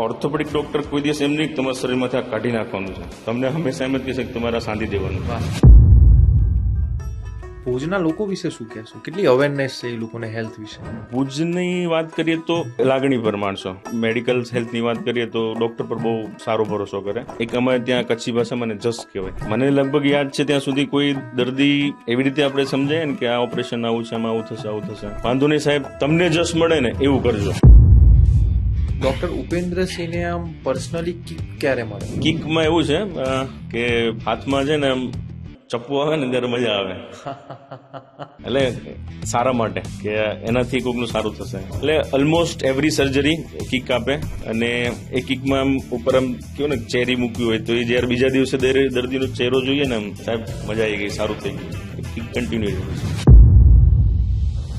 Orthopaedic doctor કોઈ દિવસ એમ નહીં કે તમારા શરીરમાંથી આ કાઢી નાખવાનું છે. તમને હંમેશા એમ જ કહેશે કે તમારે સાંધી દેવાનું. ભુજના લોકો વિશે શું કહેશો? કેટલી અવેરનેસ છે એ લોકોને હેલ્થ વિશે? ભુજની વાત કરીએ તો લાગણી પર માણસો, મેડિકલ હેલ્થની વાત કરીએ તો ડોક્ટર પર બહુ સારો ભરોસો કરે. એક અમારે ત્યાં કચ્છી ભાષામાં મને જસ કહેવાય. મને લગભગ યાદ છે ત્યાં સુધી કોઈ દર્દી એવી રીતે આપણે સમજાય ને કે આ ઓપરેશન આવું છે, આમાં આવું થશે, વાંધો નહીં સાહેબ, તમને જસ મળે ને એવું કરજો. ડોક્ટર ઉપેન્દ્રસિંહને આમ પર્સનલી કિક ક્યારે મળે? કિકમાં એવું છે કે હાથમાં છે ને આમ ચપ્પુ આવે ને ત્યારે મજા આવે, એટલે સારા માટે કે એનાથી કોઈકનું સારું થશે. એટલે ઓલમોસ્ટ એવરી સર્જરી કિક આપે, અને એ કિકમાં આમ ઉપર આમ કેવું ને ચેરી મૂક્યું હોય તો એ જ્યારે બીજા દિવસે દર્દીનો ચહેરો જોઈએ ને આમ સાહેબ મજા આવી ગઈ, સારું થઈ ગયું, કિક કન્ટિન્યુ રહે છે.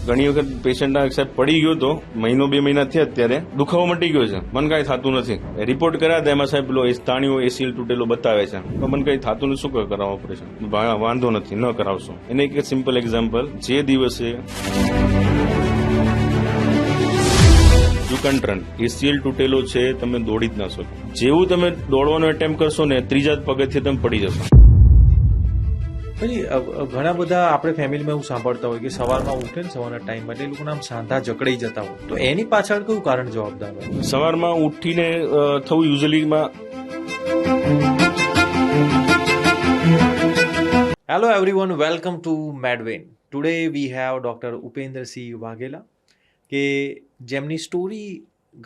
ઘણી વખત પેશન્ટ સાહેબ પડી ગયો તો મહિનો 2 મહિના થયા, અત્યારે દુખાવો મટી ગયો છે, મને કાંઈ થતું નથી. રિપોર્ટ કર્યા હતા એમાં સાહેબ પેલો તાણીઓ એસીએલ તૂટેલો બતાવે છે, તો મને કંઈ થતું નથી, શું કરાવો ઓપરેશન? વાંધો નથી, ન કરાવશો. એને એક સિમ્પલ એક્ઝામ્પલ, જે દિવસે યુ કેન રન, એસીએલ તૂટેલો છે, તમે દોડી જ ના શકો. જેવું તમે દોડવાનો એટેમ્પ કરશો ને, ત્રીજા પગથિયે તમે પડી જશો. પછી ઘણા બધા આપણે ફેમિલીમાં એવું સાંભળતા હોય કે સવારમાં ઉઠે ને સવારના ટાઈમ માટે એ લોકોના આમ સાંધા જકડાઈ જતા હોય, તો એની પાછળ કયું કારણ જવાબદાર હોય? સવારમાં ઉઠીને થવું યુઝ્યુઅલીમાં. Hello everyone, welcome to Medwin. Today we have doctor Upendrasinh Vaghela, કે જેમની સ્ટોરી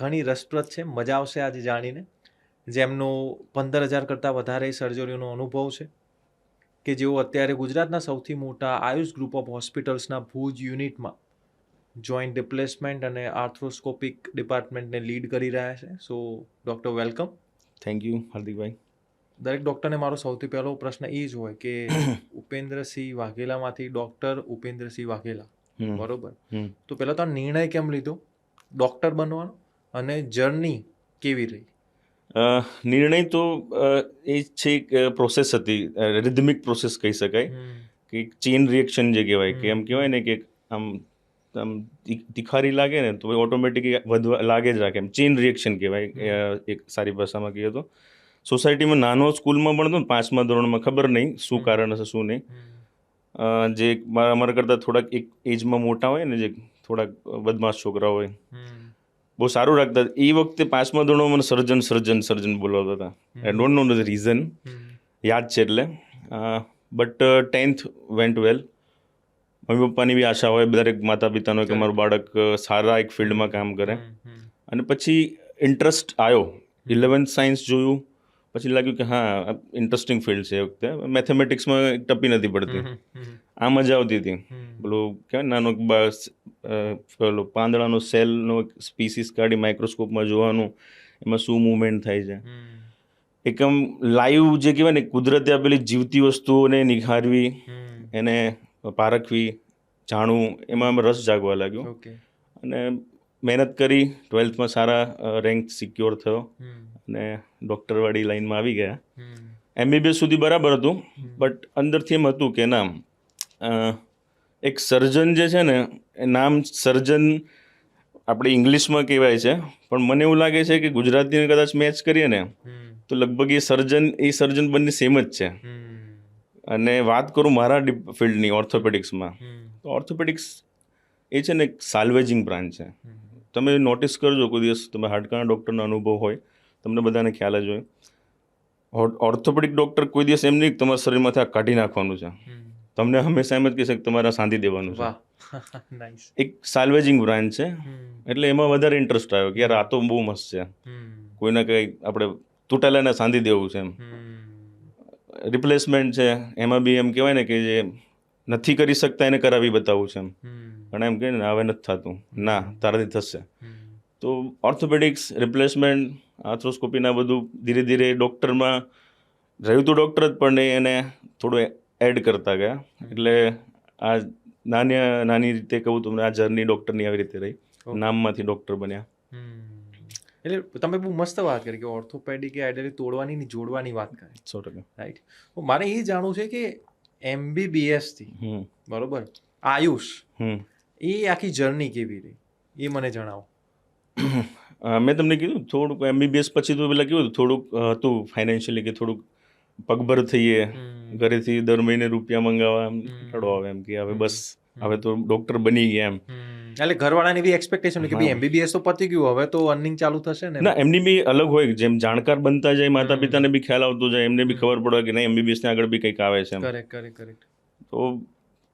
ઘણી રસપ્રદ છે, મજા આવશે આજે જાણીને. જેમનો 15,000 કરતાં વધારે સર્જરીનો અનુભવ છે, કે જેઓ અત્યારે ગુજરાતના સૌથી મોટા આયુષ ગ્રુપ ઓફ હોસ્પિટલ્સના ભુજ યુનિટમાં જોઈન્ટ રિપ્લેસમેન્ટ અને આર્થ્રોસ્કોપિક ડિપાર્ટમેન્ટને લીડ કરી રહ્યા છે. સો ડૉક્ટર વેલકમ. થેન્ક યુ હાર્દિકભાઈ. દરેક ડૉક્ટરને મારો સૌથી પહેલો પ્રશ્ન એ જ હોય કે ઉપેન્દ્રસિંહ વાઘેલામાંથી ડૉક્ટર ઉપેન્દ્રસિંહ વાઘેલા, બરોબર? તો પહેલાં તો આ નિર્ણય કેમ લીધો ડૉક્ટર બનવાનો, અને જર્ની કેવી રહી? નિર્ણય તો એ છે કે પ્રોસેસ હતી, રિધમિક પ્રોસેસ કહી શકાય, કે ચેઇન રિએક્શન જે કહેવાય, કે એમ કહેવાય ને કે આમ આમ તિખારી લાગે ને તો ઓટોમેટિક વધવા લાગે જ રાખે, એમ ચેઇન રિએક્શન કહેવાય એક સારી ભાષામાં કહીએ તો. સોસાયટીમાં નાનો સ્કૂલમાં ભણતો ને 5મા ધોરણમાં, ખબર નહીં શું કારણ હશે શું નહીં, જે અમારા કરતાં થોડાક એક એજમાં મોટા હોય ને, જે થોડાક બદમાશ છોકરા હોય, બહુ સારું રાખતા. એ વખતે 5મા ધોરણમાં મને સર્જન બોલાવતા હતા. I don't know the reason, યાદ છે એટલે. But 10th vent well. Mummy પપ્પાની બી આશા હોય, દરેક માતા પિતાનો, કે મારું બાળક સારા એક ફિલ્ડમાં કામ કરે. અને પછી ઇન્ટરેસ્ટ આવ્યો, 11th સાયન્સ જોયું, પછી લાગ્યું કે હા ઇન્ટરેસ્ટિંગ ફિલ્ડ છે. એ વખતે મેથેમેટિક્સમાં ટપી નથી પડતી, આ મજા આવતી હતી. પેલું કહેવાય નાનો પેલો પાંદડાનો સેલનો સ્પીસીસ કાઢી માઇક્રોસ્કોપમાં જોવાનું, એમાં શું મૂવમેન્ટ થાય છે, એકદમ લાઈવ જે કહેવાય ને, કુદરતે આપેલી જીવતી વસ્તુઓને નિખારવી, એને પારખવી, જાણવું, એમાં રસ જાગવા લાગ્યો. અને મહેનત કરી, 12thમાં સારા રેન્ક સિક્યોર થયો, અને ડૉક્ટરવાળી લાઈનમાં આવી ગયા. MBBS સુધી બરાબર હતું, બટ અંદરથી એમ હતું કે ના, એક સર્જન જે છે ને, એ નામ સર્જન આપણે ઇંગ્લિશમાં કહેવાય છે, પણ મને એવું લાગે છે કે ગુજરાતીને કદાચ મેચ કરીએ ને તો લગભગ એ સર્જન બંને સેમ જ છે. અને વાત કરું મારા ફિલ્ડની, ઓર્થોપેડિક્સમાં, તો ઓર્થોપેડિક્સ એ છે ને એક સાલ્વેજિંગ બ્રાન્ચ છે. તમે નોટિસ કરજો, કોઈ દિવસ તમે હાડકાના ડૉક્ટરનો અનુભવ હોય, તમને બધાને ખ્યાલ જ હોય, ઓર્થોપેડિક ડૉક્ટર કોઈ દિવસ એમ નહીં કે તમારા શરીરમાંથી આ કાઢી નાખવાનું છે, તમને હંમેશા એમ જ કહેશે કે તમારે સાંધી દેવાનું છે. એક સાલ્વેજિંગ બ્રાન્ચ છે, એટલે એમાં વધારે ઇન્ટરેસ્ટ આવ્યો કે યાર આ તો બહુ મસ્ત છે, કોઈને કંઈ આપણે તૂટેલાને સાંધી દેવું છે. એમ રિપ્લેસમેન્ટ છે, એમાં બી એમ કહેવાય ને કે જે નથી કરી શકતા એને કરાવી બતાવવું છે. એમ પણ એમ કહે ને હવે નથી થતું, ના તારાથી થશે. તો ઓર્થોપેડિક્સ, રિપ્લેસમેન્ટ, આર્થ્રોસ્કોપીના બધું ધીરે ધીરે ડૉક્ટરમાં રહ્યું તો ડૉક્ટર જ, પણ એને થોડું એડ કરતા ગયા. એટલે આ નાની રીતે કહું તમને, આ જર્ની ડૉક્ટરની આવી રીતે રહી, નામમાંથી ડૉક્ટર બન્યા. એટલે તમે બહુ મસ્ત વાત કરી કે ઓર્થોપેડિક એ આઈડિયલી તોડવાની ની જોડવાની વાત કરી. 100%. રાઈટ. મારે એ જાણવું છે કે MBBS થી, બરોબર, આયુષ, એ આખી જર્ની કેવી રહી એ મને જણાવો. મેં તમને કીધું થોડુંક MBBS પછી તો પેલા કેવું થોડુંક હતું ફાઇનાન્શિયલી કે થોડુંક પગભર થઈએ, ઘરેથી દર મહિને રૂપિયા મંગાવવા એમ કંટાળો આવે એમ કે હવે બસ હવે તો ડૉક્ટર બની ગયા એમ. એટલે ઘરવાળાની બી એક્સપેક્ટેશન કે ભાઈ MBBS તો પતી ગયું, હવે તો અર્નિંગ ચાલુ થશે ને. ના, એમની બી અલગ હોય, જેમ જાણકાર બનતા જાય માતા પિતાને બી ખ્યાલ આવતો જાય, એમને બી ખબર પડે કે નહીં MBBS ને આગળ બી કંઈક આવે છે એમ. કરેક્ટ. તો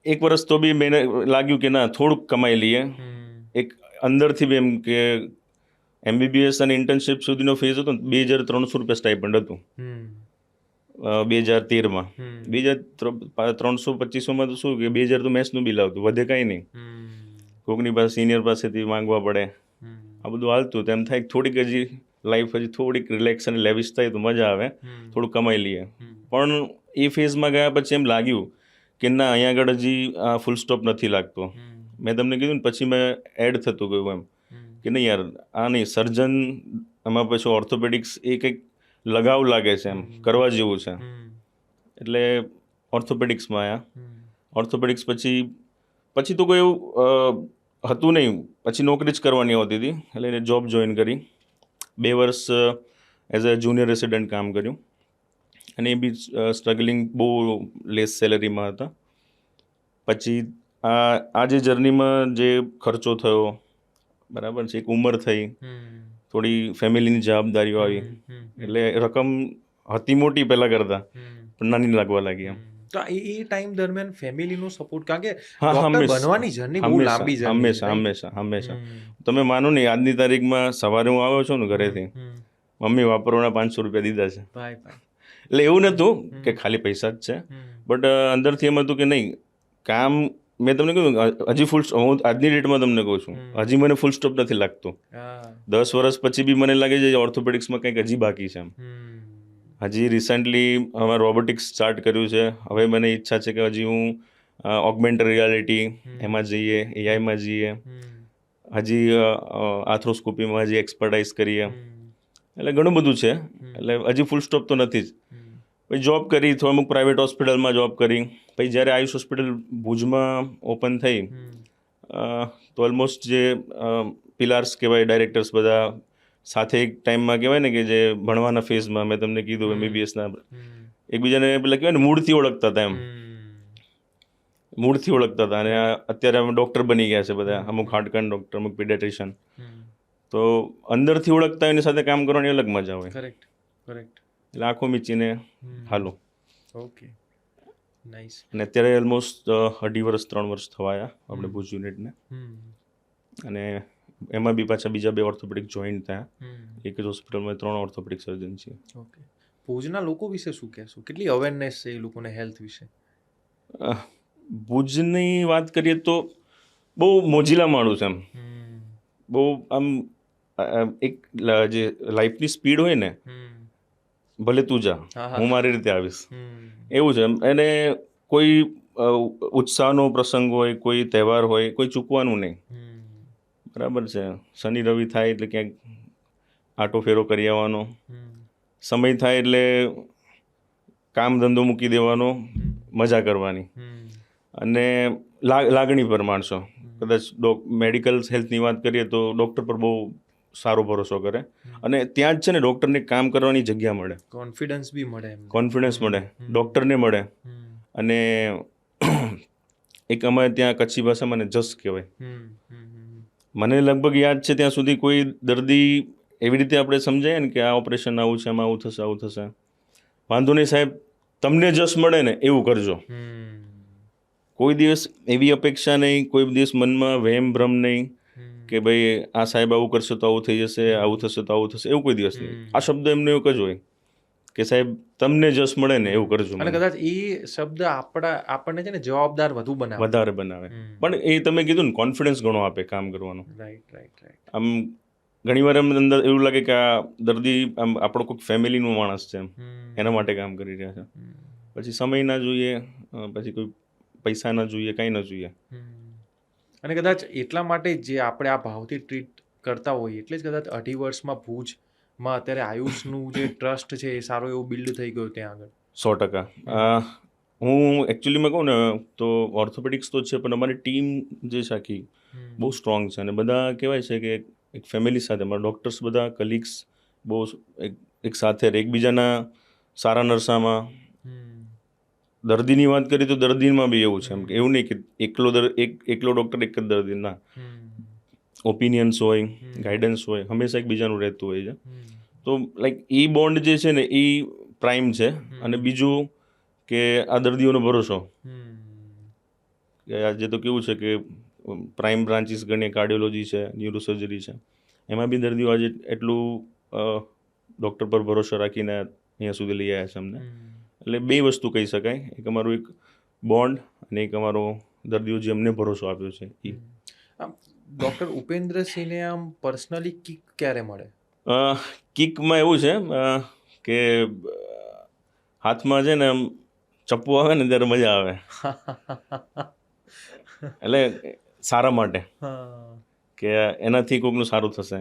એક વર્ષ તો બી મેં લાગ્યું કે ના થોડુંક કમાઈ લઈએ, એક અંદરથી બી એમ કે MBBS અને ઇન્ટર્નશિપ સુધીનો ફેઝ હતો ને 2,300 સ્ટાઇપન્ડ હતું 2013માં. 2,300-2,500માં તો શું કે 2,000 તો મેસનું બિલ આવતું, વધે કાંઈ નહીં. કોકની પાસે સિનિયર પાસેથી માંગવા પડે, આ બધું હાલતું. તો એમ થાય કે થોડીક હજી લાઈફ હજી થોડીક રિલેક્સ અને લેવિશ થાય તો મજા આવે, થોડું કમાઈ લઈએ. પણ એ ફેઝમાં ગયા પછી એમ લાગ્યું કે ના અહીંયા આગળ હજી ફૂલ સ્ટોપ નથી લાગતો. મેં તમને કીધું ને પછી મેં એડ થતું ગયું એમ કે નહીં યાર આ નહીં, સર્જન એમાં પછી ઓર્થોપેડિક્સ એ કંઈક લગાવ લાગે છે એમ, કરવા જેવું છે. એટલે ઓર્થોપેડિક્સમાં આવ્યા. ઓર્થોપેડિક્સ પછી તો કોઈ એવું હતું નહીં, પછી નોકરી જ કરવાની હોતી હતી. એટલે જોબ જોઈન કરી, 2 વર્ષ એઝ અ જુનિયર રેસિડન્ટ કામ કર્યું, અને એ બી સ્ટ્રગલિંગ બહુ લેસ સેલેરીમાં હતા. પછી આ જે જર્નીમાં જે ખર્ચો થયો, બરાબર છે, એક ઉંમર થઈ, થોડી ફેમિલીની જવાબદારીઓ આવી, એટલે રકમ હતી મોટી પહેલાં કરતાં, પણ નાની લાગવા લાગી એમ. તો એ ટાઈમ દરમિયાન ફેમિલીનો સપોર્ટ, કારણ કે ડોક્ટર બનવાની જર્ની બહુ લાંબી જર્ની છે. હંમેશા તમે માનો નહીં, આજની તારીખમાં સવારે હું આવ્યો છું ને ઘરેથી, મમ્મી વાપરવાના 500 રૂપિયા દીધા છે. એટલે એવું નહોતું કે ખાલી પૈસા જ છે, બટ અંદરથી એમ હતું કે નહીં કામ. મેં તમને કહ્યું હજી હું આજની ડેટમાં તમને કહું છું, હજી મને ફૂલ સ્ટોપ નથી લાગતો. 10 વર્ષ પછી બી મને લાગે છે ઓર્થોપેડિક્સમાં કંઈક હજી બાકી છે એમ. હજી રિસન્ટલી અમે રોબોટિક્સ સ્ટાર્ટ કર્યું છે. હવે મને ઈચ્છા છે કે હજી હું ઓગમેન્ટેડ રિયાલિટી એમાં જઈએ, એઆઈમાં જઈએ, હજી આર્થ્રોસ્કોપીમાં હજી એક્સપર્ટાઇઝ કરીએ. એટલે ઘણું બધું છે. એટલે હજી ફૂલ સ્ટોપ તો નથી જ. પછી જોબ કરી, તો અમુક પ્રાઇવેટ હોસ્પિટલમાં જોબ કરી. પછી જ્યારે આયુષ હોસ્પિટલ ભુજમાં ઓપન થઈ, તો ઓલમોસ્ટ જે પિલાર્સ કહેવાય, ડાયરેક્ટર્સ બધા સાથે એક ટાઈમમાં કહેવાય ને કે જે ભણવાના ફેઝમાં મેં તમને કીધું MBBSના એકબીજાને પેલા કહેવાય ને મૂળથી ઓળખતા હતા એમ, મૂળથી ઓળખતા હતા. અને અત્યારે અમે ડૉક્ટર બની ગયા છે બધા, અમુક હાડકાન ડૉક્ટર, અમુક પીડિયાટ્રિશિયન. તો અંદરથી ઓળખતા એની સાથે કામ કરવાની અલગ મજા હોય. કરેક્ટ. એટલે આંખો મીચીને હાલો. Okay, nice. અને અત્યારે ઓલમોસ્ટ 2.5 વર્ષ 3 વર્ષ થવાયા આપણે ભુજ યુનિટને. અને એમાં બી પાછા બીજા 2 ઓર્થોપેડિક જોઈન્ટ થયા. એક જ હોસ્પિટલમાં 3 ઓર્થોપેડિક સર્જન છે. ઓકે, ભુજના લોકો વિશે શું કહેશો? કેટલી અવેરનેસ છે એ લોકોને હેલ્થ વિશે? ભુજની વાત કરીએ તો બહુ મોજીલા માણું છે એમ. બહુ આમ એક જે લાઈફની સ્પીડ હોય ને, ભલે તું જા, હું મારી રીતે આવીશ, એવું છે એમ. એને કોઈ ઉત્સાહનો પ્રસંગ હોય, કોઈ તહેવાર હોય, કોઈ ચૂકવાનું નહીં. બરાબર છે, શનિ રવિ થાય એટલે ક્યાંક આટો ફેરો કરી આવવાનો, સમય થાય એટલે કામ ધંધો મૂકી દેવાનો, મજા કરવાની. અને લાગણી પર માણસો, કદાચ મેડિકલ હેલ્થની વાત કરીએ તો ડૉક્ટર પર બહુ સારો ભરોસો કરે. અને ત્યાં જ છે ને ડૉક્ટરને કામ કરવાની જગ્યા મળે, કોન્ફિડન્સ બી મળે, કોન્ફિડન્સ મળે, ડૉક્ટરને મળે. અને એક અમારે ત્યાં કચ્છી ભાષામાં ને જસ કહેવાય. મને લગભગ યાદ છે ત્યાં સુધી કોઈ દર્દી એવી રીતે આપણે સમજાય ને કે આ ઓપરેશન આવું છે, એમાં આવું થશે, વાંધો નહીં સાહેબ, તમને જસ મળે ને એવું કરજો. કોઈ દિવસ એવી અપેક્ષા નહીં, કોઈ દિવસ મનમાં વહેમ ભ્રમ નહીં કે ભાઈ આ સાહેબ આવું કરશે તો આવું થઈ જશે, આવું થશે તો આવું થશે, એવું કોઈ દિવસ નહીં. આ શબ્દ એમને એવું જ હોય કે સાહેબ તમને જસ મળે ને એવું કરજો. અને કદાચ એ શબ્દ આપણને છે ને જવાબદાર વધારે બનાવે. પણ એ તમે કીધું ને કોન્ફિડન્સ ઘણો આપે કામ કરવાનો. રાઈટ. આમ ઘણીવાર એમ અંદર એવું લાગે કે આ દર્દી આમ આપણો કોઈ ફેમિલીનો માણસ છે એમ, એના માટે કામ કરી રહ્યા છે. પછી સમય ના જોઈએ, પછી કોઈ પૈસા ના જોઈએ, કાંઈ ના જોઈએ. અને કદાચ એટલા માટે જે આપણે આ ભાવથી ટ્રીટ કરતા હોઈએ એટલે જ કદાચ 2.5 વર્ષમાં ભુજમાં અત્યારે આયુષનું જે ટ્રસ્ટ છે એ સારો એવો બિલ્ડ થઈ ગયો ત્યાં આગળ. 100%. હું એકચ્યુઅલીમાં કહું ને તો ઓર્થોપેડિક્સ તો છે, પણ અમારી ટીમ જે છે આખી બહુ સ્ટ્રોંગ છે. અને બધા કહેવાય છે કે એક ફેમિલી સાથે મારા ડૉક્ટર્સ બધા કલીગ્સ બહુ એક સાથે રહે, એકબીજાના સારા નરસામાં. દર્દીની વાત કરીએ તો દર્દીમાં બી એવું છે, એમ કે એવું નહીં કે એકલો ડૉક્ટર એક જ દર્દી, ના. ઓપિનિયન્સ હોય, ગાઈડન્સ હોય, હંમેશા એકબીજાનું રહેતું હોય છે. તો લાઈક એ બોન્ડ જે છે ને એ પ્રાઇમ છે. અને બીજું કે આ દર્દીઓનો ભરોસો, કે આજે તો કેવું છે કે પ્રાઇમ બ્રાન્ચીસ ગણીએ, કાર્ડિયોલોજી છે, ન્યુરોસર્જરી છે, એમાં બી દર્દીઓ આજે એટલું ડૉક્ટર પર ભરોસો રાખીને અહીંયા સુધી લઈ આવ્યા છે અમને. એટલે બે વસ્તુ કહી શકાય, એક અમારું એક બોન્ડ અને એક અમારો દર્દીઓ જે અમને ભરોસો આપ્યો છે એ. ડૉક્ટર ઉપેન્દ્રસિંહને આમ પર્સનલી કિક ક્યારે મળે? કિકમાં એવું છે કે હાથમાં છે ને આમ ચપ્પુ આવે ને ત્યારે મજા આવે. એટલે સારા માટે કે એનાથી કોઈકનું સારું થશે.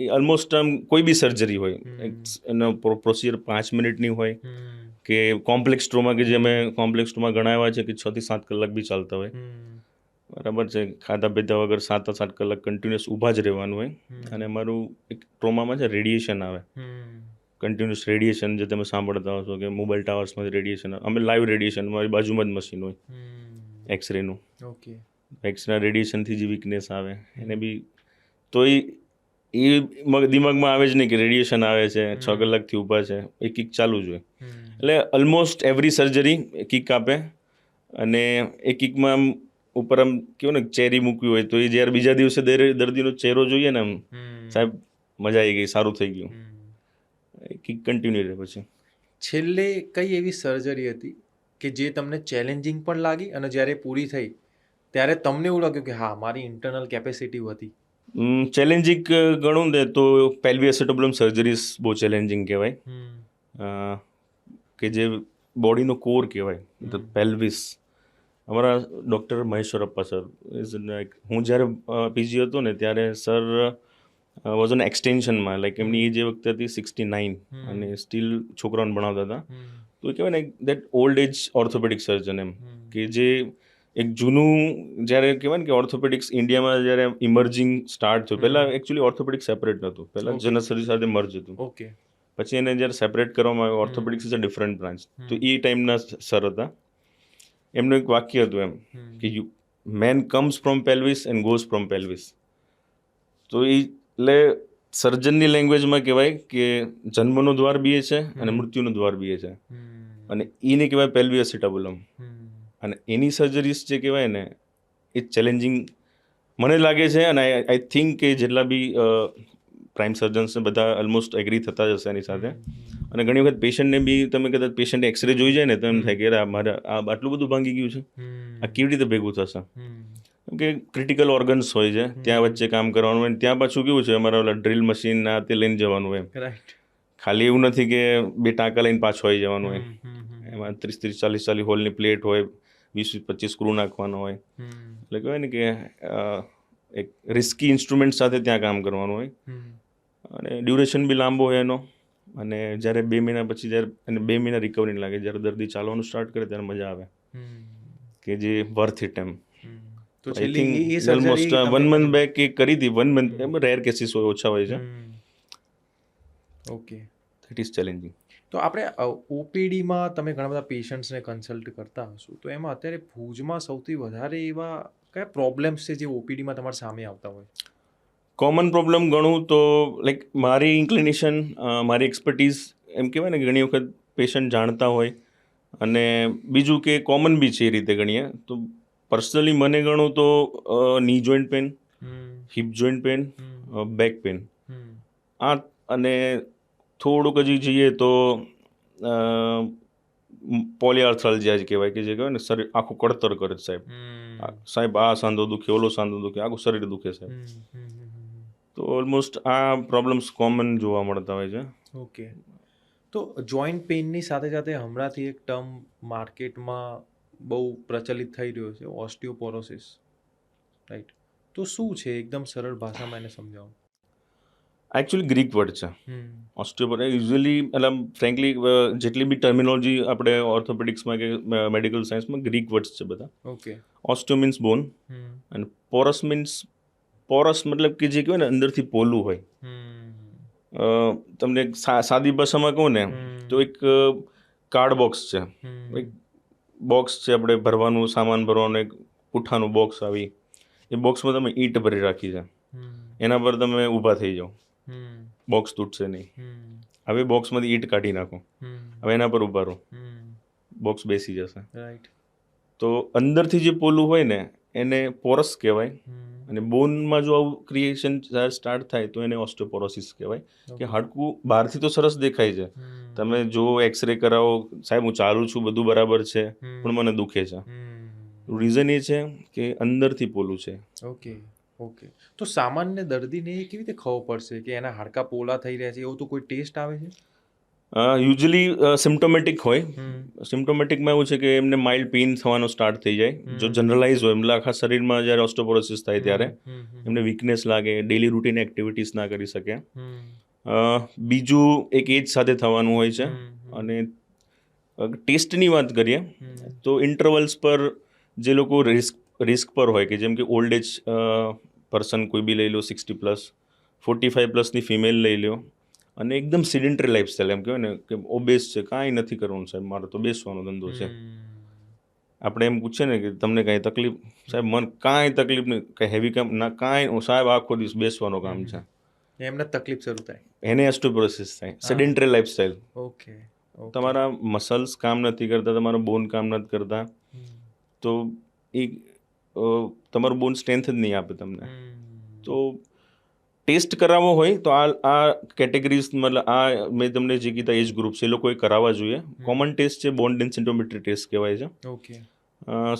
એ ઓલમોસ્ટ આમ કોઈ બી સર્જરી હોય, એનો પ્રોસિજર 5 મિનિટની હોય, કે કોમ્પ્લેક્સ ટ્રોમા કે જે અમે કોમ્પ્લેક્સ ટ્રોમા ગણાવ્યા છે કે 6 થી 7 કલાક બી ચાલતા હોય, બરાબર છે. ખાધા પીધા વગર 7 કલાક કન્ટિન્યુઅસ ઊભા જ રહેવાનું હોય. અને અમારું એક ટ્રોમામાં છે રેડિયેશન આવે, કન્ટિન્યુઅસ રેડિયેશન જે તમે સાંભળતા હશો કે મોબાઈલ ટાવર્સમાંથી રેડિયેશન, અમે લાઈવ રેડિયેશન, મારી બાજુમાં જ મશીન હોય એક્સરેનું. એક્સરે રેડિયેશનથી જે વીકનેસ આવે એને બી, તો એ દિમાગમાં આવે જ નહીં કે રેડિયેશન આવે છે, 6 કલાકથી ઊભા છે, એ કિક ચાલુ જ હોય. એટલે ઓલમોસ્ટ એવરી સર્જરી કિક આપે. અને એ કિકમાં આમ ઉપર આમ કેવું ને ચેરી મૂકવી હોય તો એ જ્યારે બીજા દિવસે દર્દીનો ચહેરો જોઈએ ને, આમ સાહેબ મજા આવી ગઈ, સારું થઈ ગયું, કિક કન્ટિન્યુ રહે. પછી છેલ્લે કઈ એવી સર્જરી હતી કે જે તમને ચેલેન્જિંગ પણ લાગી અને જ્યારે પૂરી થઈ ત્યારે તમને એવું લાગ્યું કે હા મારી ઇન્ટરનલ કેપેસિટી હતી? ચેલેન્જિંગ ગણું ને તો પેલ્વી એસેટોબ્લમ સર્જરીઝ બહુ ચેલેન્જિંગ કહેવાય, કે જે બોડીનો કોર કહેવાય, પેલ્વિસ. અમારા ડૉક્ટર મહેશ્વરપ્પા સર, હું જ્યારે પીજી હતો ને ત્યારે સર વોઝ એન એક્સટેન્શનમાં, લાઈક એમની એજ એ વખતે હતી 69 અને સ્ટીલ છોકરાઓને ભણાવતા હતા. તો એ કહેવાય ને that old age orthopedic surgeon, એમ કે જે એક જૂનું, જ્યારે કહેવાય ને કે ઓર્થોપેડિક્સ ઇન્ડિયામાં જ્યારે ઇમર્જિંગ સ્ટાર્ટ થયું, પહેલાં એકચ્યુઅલી ઓર્થોપેડિક સેપરેટ નહોતું, પહેલાં જનરલ સર્જરી સાથે મર્જ હતું. પછી એને જ્યારે સેપરેટ કરવામાં આવ્યું, orthopaedics is a different branch. તો એ ટાઈમના સર હતા. એમનું એક વાક્ય હતું એમ કે man comes from pelvis and goes from pelvis. તો એ એટલે સર્જનની લેંગ્વેજમાં કહેવાય કે જન્મનો દ્વાર બી એ છે અને મૃત્યુનો દ્વાર બી એ છે. અને એને કહેવાય પેલ્વી એસેટાબુલમ. અને એની સર્જરીસ જે કહેવાય ને એ ચેલેન્જિંગ મને લાગે છે. અને આઈ થિંક કે જેટલા બી પ્રાઇમ સર્જન્સ બધા ઓલમોસ્ટ એગ્રી થતા જ હશે એની સાથે. અને ઘણી વખત પેશન્ટને બી તમે કદાચ પેશન્ટને એક્સરે જોઈ જાય ને તો એમ થાય કે મારે આ આટલું બધું ભાંગી ગયું છે, આ કેવી રીતે ભેગું થશે? કેમ કે ક્રિટિકલ ઓર્ગન્સ હોય છે, ત્યાં વચ્ચે કામ કરવાનું હોય. ત્યાં પાછું કેવું છે, અમારા ઓલા ડ્રિલ મશીન આ તે લઈને જવાનું હોય, ખાલી એવું નથી કે 2 ટાંકા લઈને પાછું આવી જવાનું હોય. એમાં 30-40 હોલની પ્લેટ હોય, 20-25 સ્ક્રૂ નાખવાનો હોય. એટલે કહેવાય ને કે એક રિસ્કી ઇન્સ્ટ્રુમેન્ટ સાથે ત્યાં કામ કરવાનું હોય. અને ડ્યુરેશન બી લાંબો હોય એનો. અને જ્યારે 2 મહિના પછી જ્યારે એને 2 મહિના રિકવરી લાગે, જ્યારે દર્દી ચાલવાનું સ્ટાર્ટ કરે ત્યારે મજા આવે કે જે વર્થ ઇટ એમ. તો I think almost 1 month back એ કરી હતી. 1 મંથ, એમ રેર કેસીસ હોય, ઓછા હોય છે. Okay, it is challenging. તો આપણે ઓપીડીમાં તમે ઘણા બધા પેશન્ટ્સને કન્સલ્ટ કરતા હશો, તો એમાં અત્યારે ભુજમાં સૌથી વધારે એવા કયા પ્રોબ્લેમ્સ છે જે ઓપીડીમાં તમારા સામે આવતા હોય? કોમન પ્રોબ્લેમ ગણું તો લાઈક મારી ઇન્ક્લિનેશન, મારી એક્સપર્ટીઝ, એમ કહેવાય ને કે ઘણી વખત પેશન્ટ જાણતા હોય. અને બીજું કે કોમન બી છે એ રીતે ગણીએ તો પર્સનલી મને ગણું તો knee joint pain, hip joint pain, back pain, આ. અને થોડુંક હજી જઈએ તો પોલીઆર્થ્રાલ્જિયા જ કહેવાય, કે જે કહેવાય ને શરીર આખું કળતર કરે સાહેબ. સાહેબ આ સાંધો દુખે, ઓલો સાંધો દુખે, આખું શરીર દુખે સાહેબ. તો ઓલમોસ્ટ આ પ્રોબ્લેમ્સ કોમન જોવા મળતા હોય છે. ઓકે, તો જોઈન્ટ પેઇનની સાથે સાથે હમણાંથી એક ટર્મ માર્કેટમાં બહુ પ્રચલિત થઈ રહ્યો છે, ઓસ્ટિયોપોરોસિસ, રાઈટ? તો શું છે, એકદમ સરળ ભાષામાં એને સમજાવો. એકચ્યુઅલી ગ્રીક વર્ડ છે ઓસ્ટિયોપોરોસિસ. યુઝ્યુઅલી એટલે ફ્રેન્કલી જેટલી બી ટર્મિનોલોજી આપણે ઓર્થોપેડિક્સમાં કે મેડિકલ સાયન્સમાં ગ્રીક વર્ડ્સ છે બધા. ઓકે. ઓસ્ટિયો મીન્સ બોન અને પોરસ મીન્સ પોરસ મતલબ કે જે કહેવાય ને અંદરથી પોલું હોય. તમને એક સાદી ભાષામાં કહું ને તો એક કાર્ડ બોક્સ છે, એક બોક્સ છે આપણે ભરવાનું, સામાન ભરવાનું, એક પુઠ્ઠાનું બોક્સ આવી, એ બોક્સમાં તમે ઈંટ ભરી રાખી છે, એના પર તમે ઊભા થઈ જાઓ, બોક્સ તૂટશે નહીં. હવે બોક્સમાંથી ઈંટ કાઢી નાખો, હવે એના પર ઊભા રહો, બોક્સ બેસી જશે. તો અંદરથી જે પોલું હોય ને એને પોરસ કહેવાય, અને બોનમાં જો આવું ક્રિએશન સ્ટાર્ટ થાય તો એને ઓસ્ટિયોપોરોસિસ કહેવાય. કે હાડકું બહારથી તો સરસ દેખાય છે, તમે જો એક્સરે કરાવો, સાહેબ હું ચાલું છું, બધું બરાબર છે, પણ મને દુખે છે. રીઝન એ છે કે અંદરથી પોલું છે. ઓકે. તો સામાન્ય દર્દીને એ કેવી રીતે ખબર પડશે કે એના હાડકા પોલા થઈ રહ્યા છે? એવું તો કોઈ ટેસ્ટ આવે છે? યુઝ્યુઅલી સિમ્ટોમેટિક હોય. સિમ્ટોમેટિકમાં એવું છે કે એમને માઇલ્ડ પેઇન થવાનો સ્ટાર્ટ થઈ જાય. જો જનરલાઇઝ હોય, એમના આખા શરીરમાં જ્યારે ઓસ્ટિયોપોરોસિસ થાય ત્યારે એમને વીકનેસ લાગે, ડેલી રૂટીન એક્ટિવિટીઝ ના કરી શકે. બીજું એક એજ સાથે થવાનું હોય છે. અને ટેસ્ટની વાત કરીએ તો ઇન્ટરવલ્સ પર જે લોકો રિસ્ક પર હોય, કે જેમ કે ઓલ્ડ એજ પર્સન કોઈ બી લઈ લો, 60+, 45+ની ફિમેલ લઈ લો, અને એકદમ સિડેન્ટરી લાઈફસ્ટાઈલ, એમ કહેવાય ને કે ઓબેસ છે, કાંઈ નથી કરવાનું સાહેબ, મારો તો બેસવાનો ધંધો છે. આપણે એમ પૂછીએ ને કે તમને કાંઈ તકલીફ? સાહેબ મને કાંઈ તકલીફ નહીં, કાંઈ હેવી કામ ના, કાંઈ, સાહેબ આખો દિવસ બેસવાનું કામ છે, એમને તકલીફ શરૂ થાય, એને ઓસ્ટિયોપોરોસિસ થાય. સેડેન્ટરી લાઈફસ્ટાઈલ, તમારા મસલ્સ કામ નથી કરતા, તમારા બોન કામ નથી કરતા, તો એ તમારું બોન સ્ટ્રેન્થ જ નહીં આપે તમને. તો ટેસ્ટ કરાવવો હોય તો આ કેટેગરીઝ, મતલબ આ મેં તમને જે કીધા એજ ગ્રુપ છે, એ લોકોએ કરાવવા જોઈએ. કોમન ટેસ્ટ છે બોન ડેન્સિટોમેટ્રી ટેસ્ટ કહેવાય છે.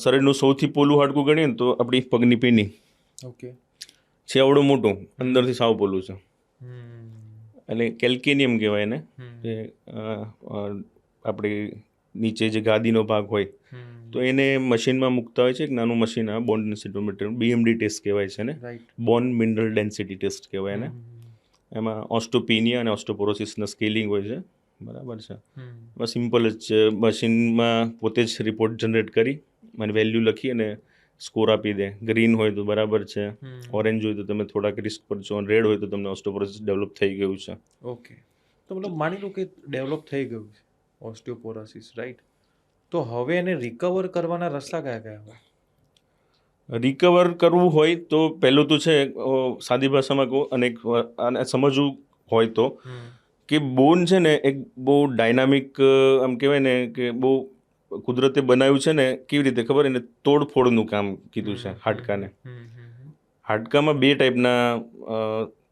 શરીરનું સૌથી પોલું હાડકું ગણીએ ને તો આપણી પગની પીની છે, આવડું મોટું, અંદરથી સાવ પોલું છે, એટલે કેલ્કેનિયમ કહેવાય એને. આપણી નીચે જે ગાદીનો ભાગ હોય તો એને મશીનમાં મૂકતા હોય છે, એક નાનું મશીન આવે બોન ડેન્સિટોમેટ્રી, BMD ટેસ્ટ કહેવાય છે ને, બોન મિનરલ ડેન્સિટી ટેસ્ટ કહેવાય એને. એમાં ઓસ્ટોપિનિયા અને ઓસ્ટોપોરોસિસના સ્કેલિંગ હોય છે, બરાબર છે. એમાં સિમ્પલ જ છે, મશીનમાં પોતે જ રિપોર્ટ જનરેટ કરી અને વેલ્યુ લખી અને સ્કોર આપી દે. ગ્રીન હોય તો બરાબર છે, ઓરેન્જ હોય તો તમે થોડાક રિસ્ક પર છો, અને રેડ હોય તો તમને ઓસ્ટોપોરોસિસ ડેવલપ થઈ ગયું છે. તો મતલબ માની લો કે ડેવલપ થઈ ગયું છે ઓસ્ટિયોપોરોસિસ, રાઈટ? તો હવે એને રિકવર કરવાના રસ્તા કયા કયા હોય? રિકવર કરવું હોય તો પહેલું તો છે, સાદી ભાષામાં કહું અને સમજવું હોય તો, કે બોન છે ને એક બહુ ડાયનામિક, આમ કહેવાય ને કે બહુ કુદરતે બનાવ્યું છે ને, કેવી રીતે ખબર, એને તોડફોડનું કામ કીધું છે હાડકાને. હાડકામાં બે ટાઈપના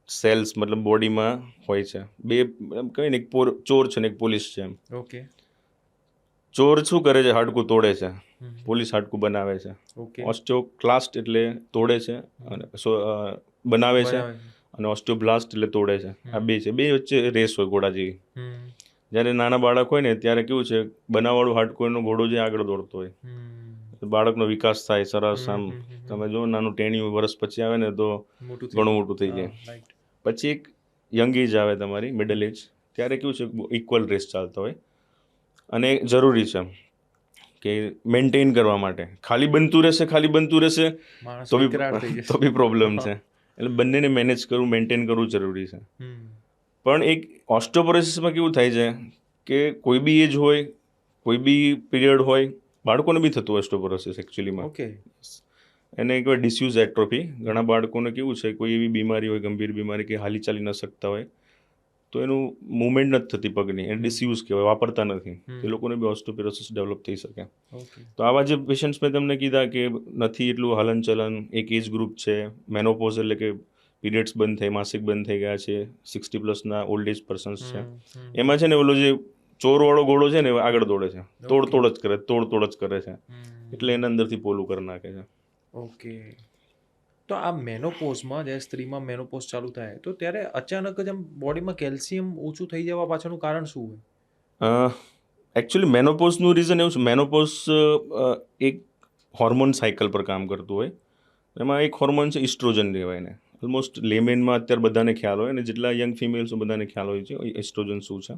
સેલ્સ મતલબ બોડીમાં હોય છે, બે, એમ કહેવાય ને, એક ચોર છે ને એક પોલીસ છે. એમ ચોર શું કરે છે? હાડકું તોડે છે. પોલીસ હાડકું બનાવે છે. ઓસ્ટિયોક્લાસ્ટ એટલે તોડે છે, અને બનાવે છે, અને ઓસ્ટિયોબ્લાસ્ટ એટલે તોડે છે. આ બે છે, બે વચ્ચે રેસ હોય ઘોડા જેવી. જ્યારે નાના બાળક હોય ને ત્યારે કેવું છે, બનાવવાળું હાડકું એનો ઘોડો જે આગળ દોડતો હોય, બાળકનો વિકાસ થાય સરસ. આમ તમે જો નાનું ટેણિયું વર્ષ પછી આવે ને તો ઘણું મોટું થઈ જાય. પછી એક યંગ એજ આવે તમારી, મિડલ એજ, ત્યારે કેવું છે, ઇક્વલ રેસ ચાલતો હોય, અને જરૂરી છે કે મેન્ટેન કરવા માટે. ખાલી બનતું રહેશે તો બી પ્રોબ્લેમ છે. એટલે બંનેને મેનેજ કરવું, મેન્ટેન કરવું જરૂરી છે. પણ એક ઓસ્ટિયોપોરોસિસમાં કેવું થાય છે કે કોઈ બી એજ હોય, કોઈ બી પીરિયડ હોય, બાળકોને બી થતું ઓસ્ટિયોપોરોસિસ એકચ્યુઅલીમાં. એને કહેવાય ડિસ્યુઝ એટ્રોફી. ઘણા બાળકોને કેવું છે, કોઈ એવી બીમારી હોય, ગંભીર બીમારી, કે હાલી ચાલી ન શકતા હોય, તો એનું મૂવમેન્ટ નથી થતી પગની, એને ડિસ્યુઝ કહેવાય, વાપરતા નથી, એ લોકોને બી ઓસ્ટિયોપોરોસિસ ડેવલપ થઈ શકે. તો આવા જે પેશન્ટ્સ મેં તમને કીધા કે નથી એટલું હલનચલન, એક એજ ગ્રુપ છે, મેનોપોઝ એટલે કે પીરિયડ્સ બંધ થઈ, માસિક બંધ થઈ ગયા છે, 60+ના ઓલ્ડ એજ પર્સન્સ છે, એમાં છે ને ઓલો જે ચોરવાળો ઘોડો છે ને આગળ દોડે છે, તોડ જ કરે છે, એટલે એને અંદરથી પોલું કરી નાખે છે. તો આ મેનોપોઝમાં, જ્યારે સ્ત્રીમાં મેનોપોઝ ચાલુ થાય તો ત્યારે અચાનક જ આમ બોડીમાં કેલ્શિયમ ઓછું થઈ જવા પાછળનું કારણ શું હોય? એકચ્યુઅલી મેનોપોઝનું રીઝન એવું છે, મેનોપોઝ એક હોર્મોન સાયકલ પર કામ કરતું હોય. એમાં એક હોર્મોન છે ઇસ્ટ્રોજન કહેવાય એને. ઓલમોસ્ટ લેમેનમાં અત્યારે બધાને ખ્યાલ હોય, અને જેટલા યંગ ફિમેલ્સ બધાને ખ્યાલ હોય છે ઇસ્ટ્રોજન શું છે.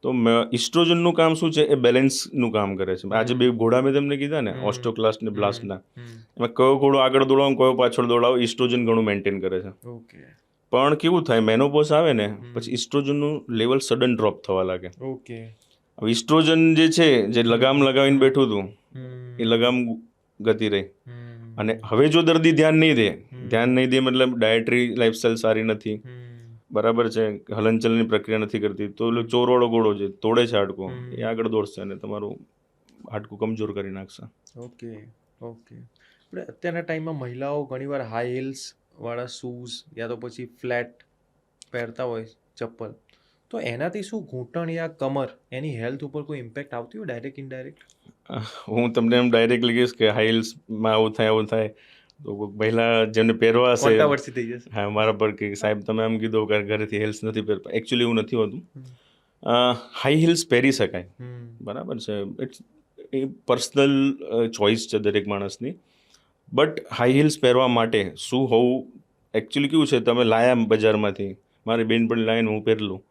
તો તો ઇસ્ટ્રોજનનું કામ શું છે, એ બેલેન્સનું કામ કરે છે. આજે બે ઘોડા મેં તમને કીધા ને, ઓસ્ટોક્લાસ્ટ ને બ્લાસ્ટના, એમાં કયો ઘોડો આગળ દોડાવો કયો પાછળ દોડાવો, ઇસ્ટ્રોજન ઘણું મેન્ટેન કરે છે. ઓકે. પણ કેવું થાય, મેનોપોઝ આવે ને પછી ઇસ્ટ્રોજનનું લેવલ સડન ડ્રોપ થવા લાગે. ઓકે. હવે ઇસ્ટ્રોજન જે છે, જે લગામ લગાવીને બેઠું હતું, એ લગામ ગતી રહી. અને હવે જો દર્દી ધ્યાન નહીં દે મતલબ ડાયટરી લાઈફસ્ટાઈલ સારી નથી, બરાબર છે, હલનચલનની પ્રક્રિયા નથી કરતી, તો ચોરવાળો ઘોડો છે, તોડે છે હાડકું, એ આગળ દોડશે અને તમારું હાડકું કમજોર કરી નાખશે. ઓકે. આપણે અત્યારના ટાઈમમાં મહિલાઓ ઘણીવાર હાઈ હીલ્સ વાળા શૂઝ યા તો પછી ફ્લેટ પહેરતા હોય ચપ્પલ, તો એનાથી શું ઘૂંટણ યા કમર એની હેલ્થ ઉપર કોઈ ઇમ્પેક્ટ આવતી હોય ડાયરેક્ટ ઇનડાયરેક્ટ? હું તમને એમ ડાયરેક્ટલી કહીશ કે હાઈ હીલ્સમાં આવું થાય તો પહેલાં જેમને પહેરવા હશે, કોન્ટ્રાવર્સી થઈ જશે. હા, મારા પર કે સાહેબ તમે એમ કીધું કે ઘરેથી હીલ્સ નથી પહેરતા. એકચ્યુઅલી એવું નથી હોતું. હાઈ હીલ્સ પહેરી શકાય, બરાબર છે, ઇટ્સ એ પર્સનલ ચોઇસ છે દરેક માણસની. બટ હાઈ હીલ્સ પહેરવા માટે શું હોવું, એકચ્યુઅલી કેવું છે, તમે લાયા બજારમાંથી, મારી બેનપણી લાવીને હું પહેરલું,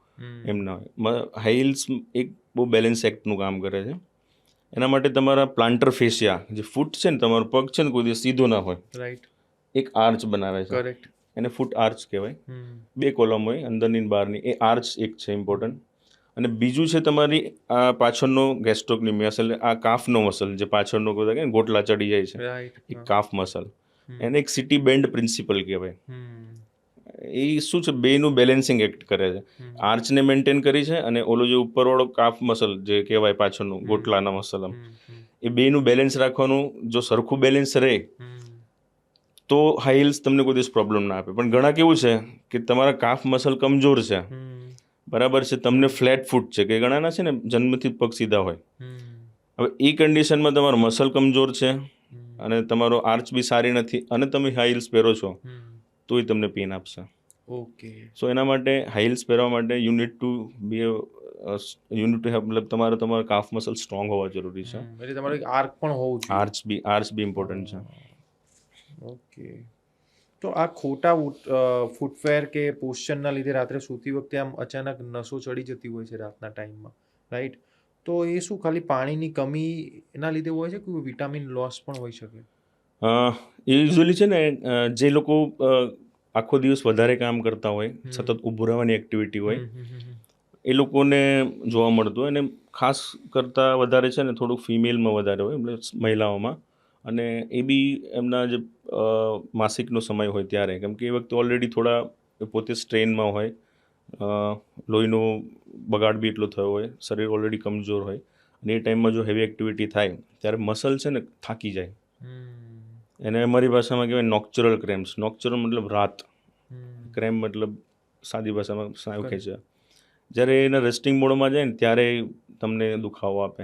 એમ ના હોય. હાઈ હીલ્સ એક બહુ બેલેન્સ એક્ટનું કામ કરે છે. એના માટે તમારા પ્લાન્ટર ફેશિયા, જે ફૂટ છે ને, તમારો પગ છે ને, કોઈ દિવસ સીધો ના હોય, રાઈટ, એક આર્ચ બનાવે છે. કરેક્ટ. એને ફૂટ આર્ચ કહેવાય. બે કોલમ હોય, અંદરની ને બહારની. એ આર્ચ એક છે ઇમ્પોર્ટન્ટ. અને બીજું છે તમારી આ પાછળનો ગેસ્ટ્રોક્નેમિયસ, એટલે આ કાફનો મસલ, જે પાછળનો કહેવાય કે ગોટલા ચડી જાય છે, એક કાફ મસલ, એને એક સિટી બેન્ડ પ્રિન્સિપલ કહેવાય. એ શું છે, બેનું બેલેન્સિંગ એક્ટ કરે છે. આર્ચને મેન્ટેન કરી છે, અને ઓલો જે ઉપરવાળો કાફ મસલ જે કહેવાય પાછળનું ગોટલાના મસલ, એ બેનું બેલેન્સ રાખવાનું. જો સરખું બેલેન્સ રહે તો હાઈ હીલ્સ તમને કોઈ દિવસ પ્રોબ્લેમ ના આપે. પણ ઘણા કેવું છે કે તમારા કાફ મસલ કમજોર છે, બરાબર છે, તમને ફ્લેટ ફૂટ છે, કે ઘણાના છે ને જન્મથી પગ સીધા હોય. હવે એ કન્ડિશનમાં તમારો મસલ કમજોર છે અને તમારો આર્ચ બી સારી નથી, અને તમે હાઈ હીલ્સ પહેરો છો તો એ તમને પેન આપશે. ઓકે. સો એના માટે હાઈ હીલ્સ પહેરવા માટે યુ નીડ ટુ હેવ, મતલબ તમારા કાફ મસલ સ્ટ્રોંગ હોવા જરૂરી છે. એટલે તમારું એક આર્ક પણ હોવું જોઈએ. આર્ચ બી ઇમ્પોર્ટન્ટ છે. ઓકે. તો આ ખોટા ફૂટવેર કે પોસ્ચરના લીધે રાત્રે સૂતી વખતે આમ અચાનક નસો ચડી જતી હોય છે રાતના ટાઈમમાં, રાઈટ? તો એ શું ખાલી પાણીની કમી એના લીધે હોય છે કે વિટામિન લોસ પણ હોઈ શકે? યુઝ્યુઅલી છે ને, જે લોકો આખો દિવસ વધારે કામ કરતા હોય, સતત ઊભું રહેવાની એક્ટિવિટી હોય, એ લોકોને જોવા મળતું હોય. અને ખાસ કરતાં વધારે છે ને થોડુંક ફિમેલમાં વધારે હોય, એટલે મહિલાઓમાં. અને એ બી એમના જે માસિકનો સમય હોય ત્યારે, કેમ કે એ વખતે ઓલરેડી થોડા પોતે સ્ટ્રેનમાં હોય, લોહીનો બગાડ બી એટલો થયો હોય, શરીર ઓલરેડી કમજોર હોય, અને એ ટાઈમમાં જો હેવી એક્ટિવિટી થાય ત્યારે મસલ છે ને થાકી જાય. એને અમારી ભાષામાં કહેવાય નોક્ચરલ ક્રેમ્સ. નોક્ચરલ મતલબ રાત, ક્રેમ મતલબ સાદી ભાષામાં સ્નાયુ ખેંચે. જ્યારે એના રેસ્ટિંગ મોડમાં જાય ને ત્યારે તમને દુખાવો આપે.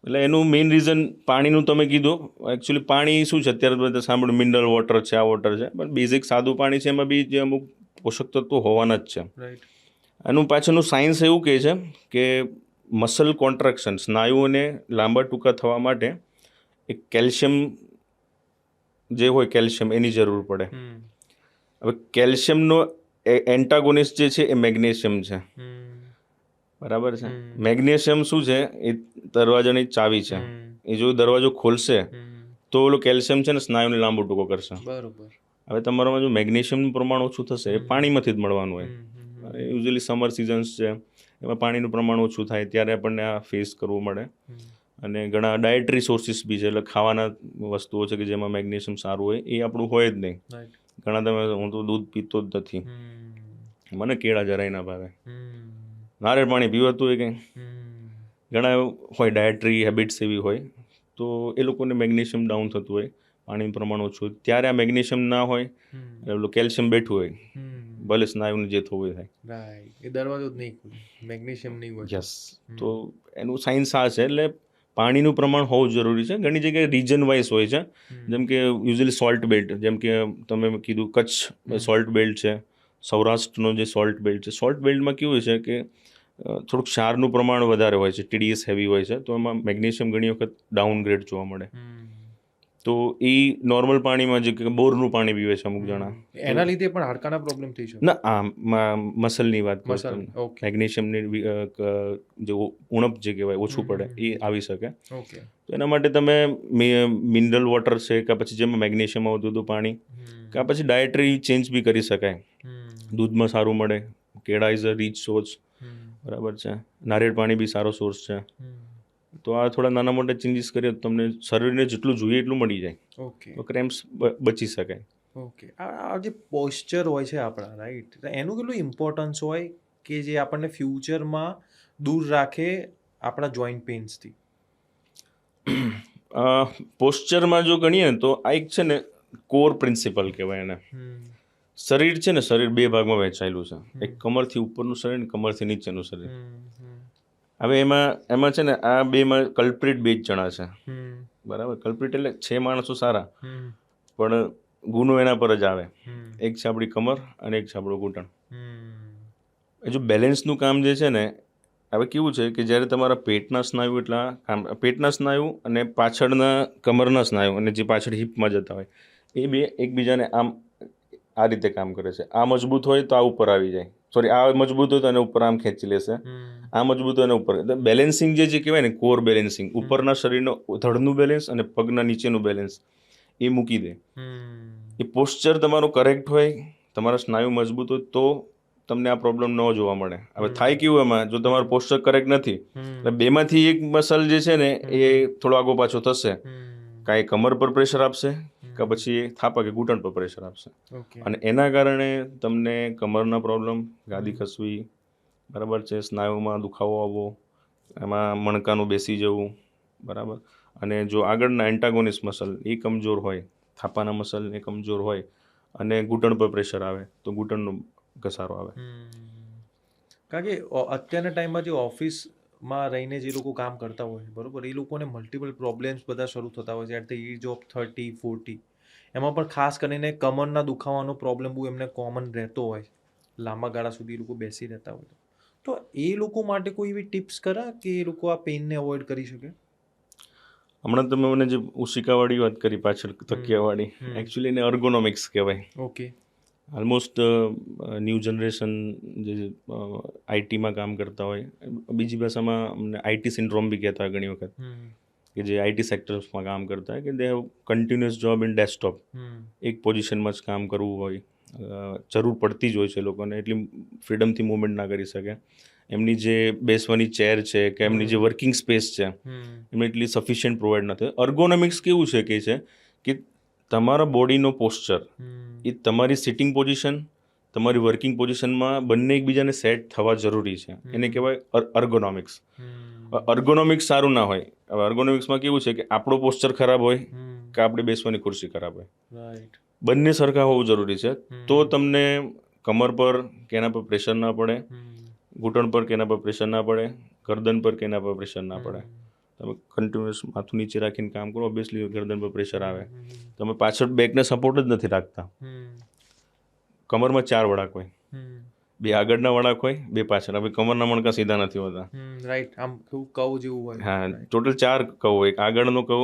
એટલે એનું મેઇન રીઝન પાણીનું તમે કીધું. એકચ્યુઅલી પાણી શું છે, અત્યારે બધા સાંભળ્યું મિનરલ વોટર છે, આ વોટર છે, પણ બેઝિક સાદું પાણી છે, એમાં બી જે અમુક પોષક તત્વો હોવાના જ છે. એનું પાછળનું સાયન્સ એવું કહે છે કે મસલ કોન્ટ્રાક્શન, સ્નાયુઓને લાંબા ટૂંકા થવા માટે એક કેલ્શિયમ જે હોય, કેલ્શિયમ એની જરૂર પડે. હવે કેલ્શિયમનો એન્ટાગોનિસ્ટ જે છે એ મેગ્નેશિયમ છે, બરાબર છે. મેગ્નેશિયમ શું છે, એ દરવાજાની ચાવી છે. એ જો દરવાજો ખોલશે તો ઓલું કેલ્શિયમ છે ને સ્નાયુને લાંબો ટૂંકો કરશે. બરોબર. હવે તમારામાં જો મેગ્નેશિયમનું પ્રમાણ ઓછું થશે, એ પાણીમાંથી જ મળવાનું હોય. યુઝ્યુઅલી સમર સિઝન્સ છે, એમાં પાણીનું પ્રમાણ ઓછું થાય ત્યારે આપણને આ ફેસ કરવું મળે. અને ઘણા ડાયટરી સોર્સિસ બી છે, એટલે ખાવાના વસ્તુઓ છે કે જેમાં મેગ્નેશિયમ સારું હોય, એ આપણું હોય જ નહીં. ઘણા હું તો દૂધ પીતો જ નથી, મને કેળા જરાય ના ભાવે, નારિયેળ પાણી પીવાતું હોય કંઈ. ઘણા હોય ડાયટરી હેબિટ્સ એવી હોય, તો એ લોકોને મેગ્નેશિયમ ડાઉન થતું હોય, પાણીનું પ્રમાણ ઓછું હોય, ત્યારે આ મેગ્નેશિયમ ના હોય, એટલે કેલ્શિયમ બેઠું હોય, ભલે સ્નાયુને જે થવું હોય થાય. એ દરવાજો જ નહીં ખુલે, મેગ્નેશિયમ નહીં હોય. યસ. તો એનું સાયન્સ આ છે. એટલે પાણીનું પ્રમાણ હોવું જરૂરી છે. ઘણી જગ્યાએ રીજન વાઇઝ હોય છે, જેમ કે યુઝ્યુઅલી સોલ્ટ બેલ્ટ, જેમ કે તમે કીધું કચ્છ સોલ્ટ બેલ્ટ છે, સૌરાષ્ટ્રનો જે સોલ્ટ બેલ્ટ છે. સોલ્ટ બેલ્ટમાં કેવું હોય છે કે થોડુંક ક્ષારનું પ્રમાણ વધારે હોય છે, TDS હેવી હોય છે, તો એમાં મેગ્નેશિયમ ઘણી વખત ડાઉનગ્રેડ જોવા મળે. તો એ નોર્મલ પાણીમાં જે કે બોરનું પાણી પીવે છે અમુક જણા. એના લીધે પણ હાડકાના પ્રોબ્લેમ થઈ શકે? ના, મસલની વાત કરું મસલ, તમને. ઓકે મેગ્નેશિયમની જે ઉણપ જે કહેવાય ઓછું પડે એ આવી શકે. ઓકે. તો એના માટે તમે મિનરલ વોટર છે કે પછી જેમાં મેગ્નેશિયમ આવતું હતું પાણી, કે પછી ડાયટરી ચેન્જ બી કરી શકાય. દૂધમાં સારું મળે, કેળા ઇઝ અ રીચ સોર્સ, બરાબર છે. નારિયેળ પાણી બી સારો સોર્સ છે. તો આ થોડા નાના મોટા ચેન્જીસ કરીએ તો તમને શરીરને જેટલું જોઈએ એટલું મળી જાય. ઓકે તો ક્રેમ્પ્સ બચી શકાય. ઓકે. આ જે પોસ્ચર હોય છે આપણા, રાઈટ, એનું કેટલું ઇમ્પોર્ટન્સ હોય કે જે આપણને ફ્યુચરમાં દૂર રાખે આપણા જોઈન્ટ પેઇન્સથી? પોસ્ચરમાં જો ગણીએ ને તો આ એક છે ને કોર પ્રિન્સિપલ કહેવાય એને. શરીર છે ને, શરીર બે ભાગમાં વહેંચાયેલું છે. એક કમરથી ઉપરનું શરીર ને કમરથી નીચેનું શરીર. હવે એમાં છે ને આ બેમાં કલ્પ્રિટ બે જ જણા છે, બરાબર. કલ્પ્રિટ એટલે છે માણસો સારા, પણ ગુનો એના પર જ આવે. એક છે આપણી કમર અને એક છે આપણું ઘૂંટણ. એ જો બેલેન્સનું કામ જે છે ને, હવે કેવું છે કે જ્યારે તમારા પેટના સ્નાયુ એટલા કામ, પેટના સ્નાયુ અને પાછળના કમરના સ્નાયુ અને જે પાછળ હિપમાં જતા હોય એ બે એકબીજાને આમ આ રીતે કામ કરે છે. આ મજબૂત હોય તો આ ઉપર આવી જાય, સોરી, આ મજબૂત હોય તો એને ઉપર આમ ખેંચી લેશે, આ મજબૂત હોય એને ઉપર. બેલેન્સિંગ જે કહેવાય ને, કોર બેલેન્સિંગ, ઉપરના શરીરનો ધડનું બેલેન્સ અને પગના નીચેનું બેલેન્સ એ મૂકી દે. એ પોસ્ચર તમારો કરેક્ટ હોય, તમારા સ્નાયુ મજબૂત હોય તો તમને આ પ્રોબ્લેમ ન જોવા મળે. હવે થાય કેવું એમાં, જો તમારું પોસ્ચર કરેક્ટ નથી એટલે બેમાંથી એક મસલ જે છે ને એ થોડો આગો પાછો થશે, કાંઈ કમર પર પ્રેશર આપશે કે પછી થાપા કે ઘૂંટણ પર પ્રેશર આપશે. અને એના કારણે તમને કમરના પ્રોબ્લેમ, ગાદી ખસવી, બરાબર છે, સ્નાયુમાં દુખાવો આવવો, એમાં મણકાનું બેસી જવું, બરાબર. અને જો આગળના એન્ટાગોનિસ્ટ મસલ એ કમજોર હોય, થાપાના મસલ એ કમજોર હોય અને ઘૂંટણ પર પ્રેશર આવે તો ઘૂંટણનો ઘસારો આવે. કારણ કે અત્યારના ટાઈમમાં જે ઓફિસમાં રહીને જે લોકો કામ કરતા હોય, બરોબર, એ લોકોને મલ્ટિપલ પ્રોબ્લેમ્સ બધા શરૂ થતા હોય છે એટ ધ એજ ઓફ 30-40. એમાં પણ ખાસ કરીને કમરના દુખાવાનો પ્રોબ્લેમ બહુ એમને કોમન રહેતો હોય, લાંબા ગાળા સુધી એ લોકો બેસી રહેતા હોય. તો એ લોકો માટે કોઈ એવી ટિપ્સ ખરા કે એ લોકો આ પેઇનને અવોઇડ કરી શકે? હમણાં તમે મને જે ઉશિકાવાળી વાત કરી, પાછળ તકિયાવાળી, એકચ્યુઅલી એને અર્ગોનોમિક્સ કહેવાય. ઓકે. ઓલમોસ્ટ ન્યૂ જનરેશન જે આઈટીમાં કામ કરતા હોય, બીજી ભાષામાં અમને આઈટી સિન્ડ્રોમ બી કહેતા હોય ઘણી વખત, કે જે આઈટી સેક્ટર્સમાં કામ કરતા હોય, કે they have continuous job in desktop, એક પોઝિશનમાં જ કામ કરવું હોય, જરૂર પડતી જ હોય છે લોકોને, એટલી ફ્રીડમથી મૂવમેન્ટ ના કરી શકે. એમની જે બેસવાની ચેર છે કે એમની જે વર્કિંગ સ્પેસ છે એમને એટલી સફિશિયન્ટ પ્રોવાઈડ નથી. અર્ગોનોમિક્સ કેવું છે કે તમારા બોડીનો પોસ્ચર એ તમારી સિટિંગ પોઝિશન, તમારી વર્કિંગ પોઝિશનમાં બંને એકબીજાને સેટ થવા જરૂરી છે. એને કહેવાય અર્ગોનોમિક્સ. અર્ગોનોમિક્સ સારું ના હોય, હવે અર્ગોનોમિક્સમાં કેવું છે કે આપણો પોસ્ચર ખરાબ હોય કે આપણી બેસવાની ખુરશી ખરાબ હોય, બંને સરખા હોવું જરૂરી છે. તો તમને કમર પર કે એના પર પ્રેશર ના પડે, ઘૂંટણ પર કે એના પર પ્રેશર ના પડે, ગરદન પર કે એના પર પ્રેશર ના પડે. તમે કન્ટિન્યુઅસ માથું નીચે રાખીને કામ કરો, ઓબ્વિયસલી ગરદન પર પ્રેશર આવે. તમે પાછળ બેકને સપોર્ટ જ નથી રાખતા. કમરમાં 4 વળાંક હોય, 2 આગળના વળાંક હોય, 2 પાછળ. હવે કમરના મણકા સીધા નથી હોતા, રાઈટ, આમ કવ જેવું હોય. હા, ટોટલ 4 કહો હોય, એક આગળનો કહો,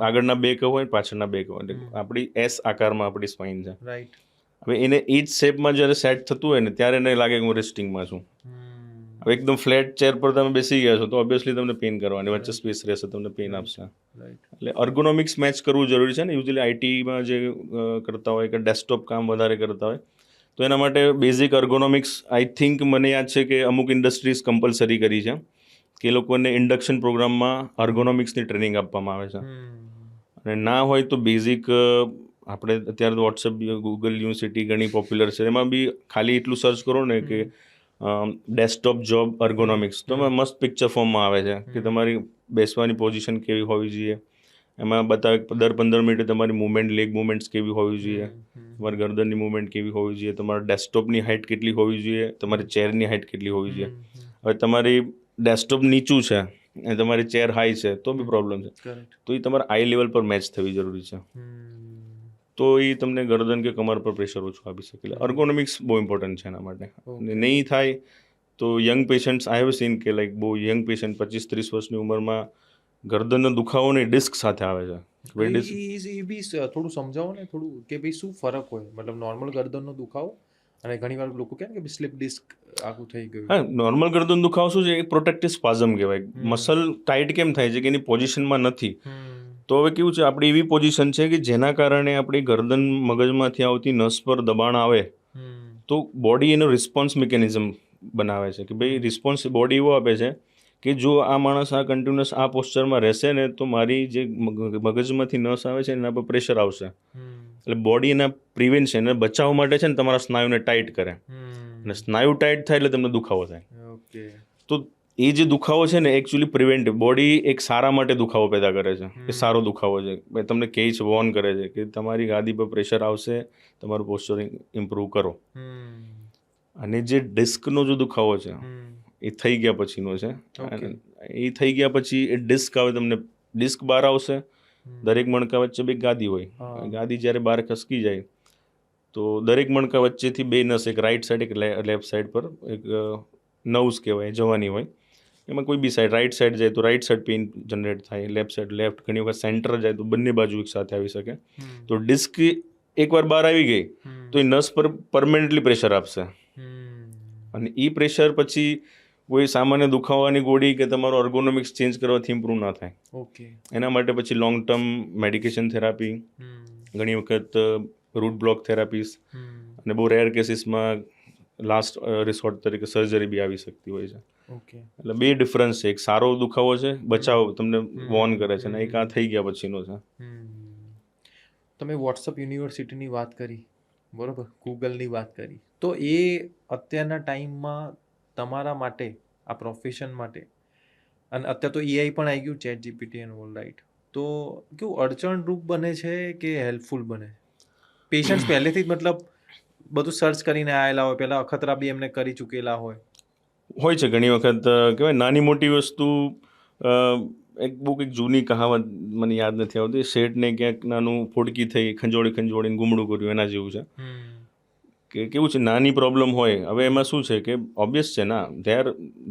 આગળના 2 કહો હોય, પાછળના 2 કહો. એટલે આપણી એસ આકારમાં આપણી સ્પાઇન છે. રાઈટ. હવે એને એ જ શેપમાં જ્યારે સેટ થતું હોય ને ત્યારે એને લાગે કે હું રેસ્ટિંગમાં છું. હવે એકદમ ફ્લેટ ચેર પર તમે બેસી ગયા છો તો ઓબ્વિયસલી તમને પેઇન કરવાની, વચ્ચે સ્પેસ રહેશે, તમને પેઇન આપશે. એટલે અર્ગોનોમિક્સ મેચ કરવું જરૂરી છે ને. યુઝ્યુઅલી આઈટીમાં જે કરતા હોય કે ડેસ્કટોપ કામ વધારે કરતા હોય તો એના માટે બેઝિક અર્ગોનોમિક્સ, આઈ થિંક મને યાદ છે કે અમુક ઇન્ડસ્ટ્રીઝ કમ્પલસરી કરી છે કે એ લોકોને ઇન્ડક્શન પ્રોગ્રામમાં અર્ગોનોમિક્સની ટ્રેનિંગ આપવામાં આવે છે. અને ના હોય તો બેઝિક આપણે અત્યારે તો વોટ્સઅપ, ગૂગલ યુનિવર્સિટી ઘણી પોપ્યુલર છે, એમાં બી ખાલી એટલું સર્ચ કરો ને કે ડેસ્કટોપ જોબ અર્ગોનોમિક્સ, તો એમાં મસ્ત પિક્ચર ફોર્મમાં આવે છે કે તમારી બેસવાની પોઝિશન કેવી હોવી જોઈએ, એમાં બતાવે દર 15 મિનિટે તમારી મૂવમેન્ટ, લેગ મૂવમેન્ટ્સ કેવી હોવી જોઈએ, તમારી ગરદનની મૂવમેન્ટ કેવી હોવી જોઈએ, તમારા ડેસ્કટોપની હાઇટ કેટલી હોવી જોઈએ, તમારી ચેરની હાઇટ કેટલી હોવી જોઈએ. હવે તમારી ડેસ્કટોપ નીચું છે અને તમારી ચેર હાઈ છે તો બી પ્રોબ્લેમ છે. તો એ તમારા આઈ લેવલ પર મેચ થવી જરૂરી છે, તો એ તમને ગરદન કે કમર પર પ્રેશર ઓછું આપી શકે. એટલે અર્ગોનોમિક્સ બહુ ઇમ્પોર્ટન્ટ છે એના માટે. નહીં થાય તો young patients, I have seen કે લાઈક બહુ યંગ પેશન્ટ 25-30 વર્ષની ઉંમરમાં ગરદનનો દુખાવો નહીં, ડિસ્ક સાથે આવે છે. ભાઈ ડિસ્ક એ બી થોડું સમજાવો ને થોડું કે ભાઈ શું ફરક હોય મતલબ નોર્મલ ગરદનનો દુખાવો અને ઘણીવાર લોકો કહે ને કે સ્લીપ ડિસ્ક આખું થઈ ગયું. હા, નોર્મલ ગરદન દુખાવો શું છે, એ પ્રોટેક્ટિવ સ્પાઝમ કહેવાય. મસલ ટાઈટ કેમ થાય છે કે એની પોઝિશનમાં નથી. તો હવે કેવું છે, આપણી એવી પોઝિશન છે કે જેના કારણે આપણી ગરદન મગજમાંથી આવતી નસ પર દબાણ આવે તો બોડી એનો રિસ્પોન્સ મિકેનિઝમ બનાવે છે કે ભાઈ રિસ્પોન્સ બોડી એવો આપે છે કે જો આ માણસ આ કન્ટિન્યુઅસ આ પોસ્ચરમાં રહેશે ને તો મારી જે મગજમાંથી નસ આવે છે એના પર પ્રેશર આવશે. એટલે બોડી એના પ્રિવેન્શન એને બચાવ માટે છે ને તમારા સ્નાયુને ટાઈટ કરે, અને સ્નાયુ ટાઈટ થાય એટલે તમને દુખાવો થાય. તો એ જે દુખાવો છે ને એકચ્યુઅલી પ્રિવેન્ટિવ, બોડી એક સારા માટે દુખાવો પેદા કરે છે, એ સારો દુખાવો છે. તમને કહે છે, વોર્ન કરે છે કે તમારી ગાદી પર પ્રેશર આવશે, તમારું પોસ્ચરિંગ ઇમ્પ્રૂવ કરો. અને જે ડિસ્કનો જો દુખાવો છે એ થઈ ગયા પછીનો છે. એ થઈ ગયા પછી એ ડિસ્ક આવે, તમને ડિસ્ક બહાર આવશે. દરેક મણકા વચ્ચે બે ગાદી હોય, ગાદી જ્યારે બહાર ખસકી જાય તો દરેક મણકા વચ્ચેથી બે નસ, એક રાઈટ સાઈડ એક લેફ્ટ સાઈડ પર એક નર્વ્સ કહેવાય, જવાની હોય. એમાં કોઈ બી સાઈડ, રાઈટ સાઈડ જાય તો રાઈટ સાઈડ પેઇન જનરેટ થાય, લેફ્ટ સાઈડ લેફ્ટ, ઘણી વખત સેન્ટર જાય તો બંને બાજુ એક સાથે આવી શકે. તો ડિસ્ક એકવાર બહાર આવી ગઈ તો એ નસ પર પરમેનન્ટલી પ્રેશર આપશે, અને એ પ્રેશર પછી કોઈ સામાન્ય દુખાવાની ગોળી કે તમારો અર્ગોનોમિક્સ ચેન્જ કરવાથી ઇમ્પ્રૂવ ના થાય. એના માટે પછી લોંગ ટર્મ મેડિકેશન થેરાપી, ઘણી વખત રૂટ બ્લોક થેરાપીસ, અને બહુ રેર કેસીસમાં લાસ્ટ રિસોર્ટ તરીકે સર્જરી બી આવી શકતી હોય છે. એટલે બે ડિફરન્સ છે, એક સારો દુખાવો છે, બચાવ તમને વોર્ન કરે છે, અને એક આ થઈ ગયા પછીનો છે. તમે વોટ્સઅપ યુનિવર્સિટીની વાત કરી, બરોબર, ગૂગલની વાત કરી, તો એ અત્યારના ટાઈમમાં તમારા માટે, આ પ્રોફેશન માટે, અને અત્યારે તો એઆઈ પણ આવી ગયું, chat GPT and all, right, તો કેવું અડચણરૂપ બને છે કે હેલ્પફુલ બને? પેશન્ટ્સ પહેલેથી જ મતલબ બધું સર્ચ કરીને આવેલા હોય, પહેલાં અખતરા બી એમને કરી ચૂકેલા હોય છે. ઘણી વખત કહેવાય નાની મોટી વસ્તુ, એક બહુ કંઈક જૂની કહાવત મને યાદ નથી આવતી, શેઠને ક્યાંક નાનું ફોડકી થઈ, ખંજોળીને ગુમડું કર્યું, એના જેવું છે. કે કેવું છે, નાની પ્રોબ્લેમ હોય, હવે એમાં શું છે કે ઓબ્વિયસ છે ના,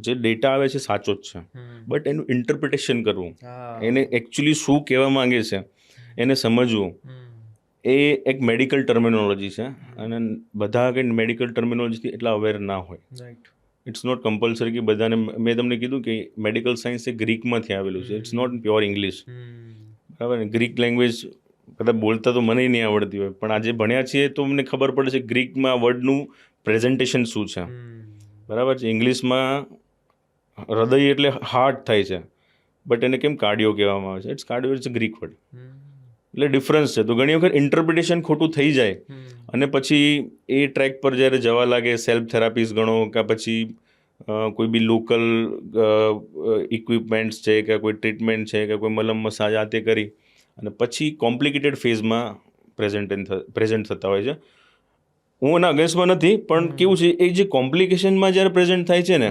જે ડેટા આવે છે સાચો જ છે, બટ એનું ઇન્ટરપ્રિટેશન કરવું, એને એકચ્યુઅલી શું કહેવા માંગે છે એને સમજવું, એ એક મેડિકલ ટર્મિનોલોજી છે. અને બધા કંઈ મેડિકલ ટર્મિનોલોજીથી એટલા અવેર ના હોય. ઇટ્સ નોટ કમ્પલસરી કે બધાને, મેં તમને કીધું કે મેડિકલ સાયન્સ એ ગ્રીકમાંથી આવેલું છે, ઇટ્સ નોટ પ્યોર ઇંગ્લિશ, બરાબર ને. ગ્રીક લેંગ્વેજ કદાચ બોલતા તો મને નહીં આવડતી હોય, પણ આજે ભણ્યા છીએ તો અમને ખબર પડે છે ગ્રીકમાં વર્ડનું પ્રેઝન્ટેશન શું છે, બરાબર છે. ઇંગ્લિશમાં હૃદય એટલે હાર્ટ થાય છે, બટ એને કેમ કાર્ડિયો કહેવામાં આવે છે? It's cardio, it's Greek word, એટલે ડિફરન્સ છે. તો ઘણી વખત ઇન્ટરપ્રિટેશન ખોટું થઈ જાય, અને પછી એ ટ્રેક પર જ્યારે જવા લાગે, સેલ્ફ થેરાપીસ ગણો કે પછી કોઈ બી લોકલ ઇક્વિપમેન્ટ્સ છે કે કોઈ ટ્રીટમેન્ટ છે કે કોઈ મલમ મસાજ આ તે કરી, અને પછી કોમ્પ્લિકેટેડ ફેઝમાં પ્રેઝન્ટ થતા હોય છે. હું એના અગેન્સ્ટમાં નથી, પણ કેવું છે, એ જે કોમ્પ્લિકેશનમાં જ્યારે પ્રેઝન્ટ થાય છે ને,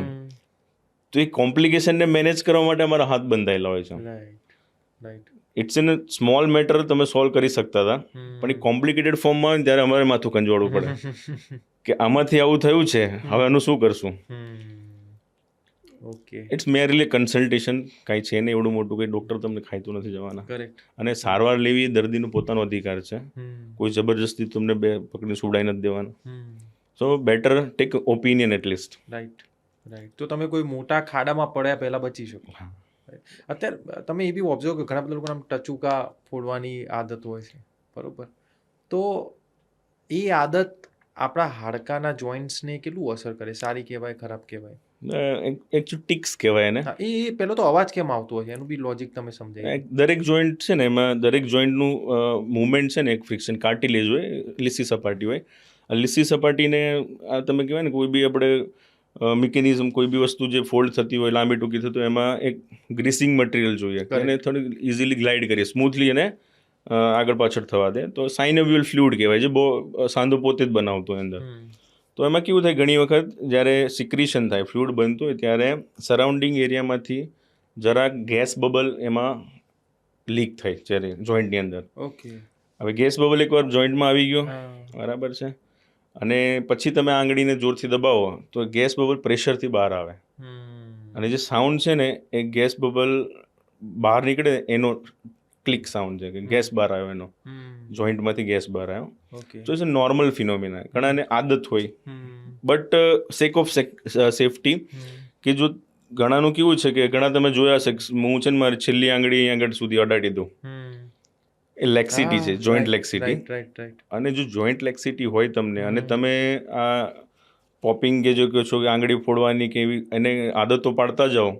તો એ કોમ્પ્લિકેશનને મેનેજ કરવા માટે અમારા હાથ બંધાયેલા હોય છે. ઇટ્સ ઇન સ્મોલ મેટર તમે સોલ્વ કરી શકતા હતા, પણ એ કોમ્પ્લિકેટેડ ફોર્મમાં હોય ત્યારે અમારે માથું કંજવાળવું પડે કે આમાંથી આવું થયું છે, હવે આનું શું કરશું. ઇટ્સ મેરલી કન્સલ્ટેશન, કાંઈ છે ને એવડું મોટું, કંઈ ડૉક્ટર તમને ખાઈતું નથી જવાના, અને સારવાર લેવી એ દર્દીનો પોતાનો અધિકાર છે, કોઈ જબરજસ્તી તમને બે પકડીને સુવડાવી નથી દેવાના. So better take opinion at least. Right. તો તમે કોઈ મોટા ખાડામાં પડ્યા પહેલાં બચી શકો. અત્યારે તમે એ બી ઓબ્ઝર્વ કરો, ઘણા બધા લોકોને આમ ટચુકા ફોડવાની આદત હોય છે, બરોબર, તો એ આદત આપણા હાડકાના જોઈન્ટ્સને કેટલું અસર કરે? સારી કહેવાય, ખરાબ કહેવાય? એકચ્યુઅલી ટિક્સ કહેવાય એને. એ પહેલો તો અવાજ કેમ આવતો હોય છે એનું બી લોજિક તમે સમજાય. દરેક જોઈન્ટ છે ને, એમાં દરેક જોઈન્ટનું મુવમેન્ટ છે ને, એક ફ્રિક્શન, કાર્ટિલેજ હોય, લીસી સપાટી હોય. લીસી સપાટીને તમે કહેવાય ને, કોઈ બી આપણે મિકેનિઝમ, કોઈ બી વસ્તુ જે ફોલ્ડ થતી હોય, લાંબી ટૂંકી થતી હોય, એમાં એક ગ્રીસિંગ મટીરિયલ જોઈએ, એને થોડી ઇઝીલી ગ્લાઇડ કરીએ, સ્મૂથલી એને આગળ પાછળ થવા દે, તો સાઇનોવિયલ ફ્લુઇડ કહેવાય, જે બહુ સાંધો પોતે જ બનાવતો હોય અંદર. તો એમાં કેવું થાય, ઘણી વખત જ્યારે સિક્રીશન થાય, ફ્લુઇડ બનતું હોય, ત્યારે સરાઉન્ડિંગ એરિયામાંથી જરાક ગેસ બબલ એમાં લીક થાય જ્યારે જોઈન્ટની અંદર. હવે ગેસ બબલ એકવાર જોઈન્ટમાં આવી ગયો, બરાબર છે, અને પછી તમે આંગળીને જોરથી દબાવો તો ગેસ બબલ પ્રેશરથી બહાર આવે, અને જે સાઉન્ડ છે ને, એ ગેસ બબલ બહાર નીકળે એનો ક્લિક સાઉન્ડ છે કે ગેસ બહાર આવ્યો, એનો જોઈન્ટમાંથી ગેસ બહાર આવ્યો. ઓકે. તો ઇટ્સ અ નોર્મલ ફિનોમિના. ઘણાને આદત હોય, બટ સેક ઓફ સેફટી, કે જો ઘણાનું કેવું છે કે ઘણા તમે જોયા હશે, હું છે ને મારી છેલ્લી આંગળી અહીં આગળ સુધી અડાડી દઉં, એ લેક્સિટી છે, જોઈન્ટ લેક્સિટી. રાઈટ. અને જો જોઈન્ટ લેક્સિટી હોય તમને, અને તમે આ પોપિંગ કે જો કહો છો કે આંગળી ફોડવાની કે એવી એને આદતો પાડતા જાઓ,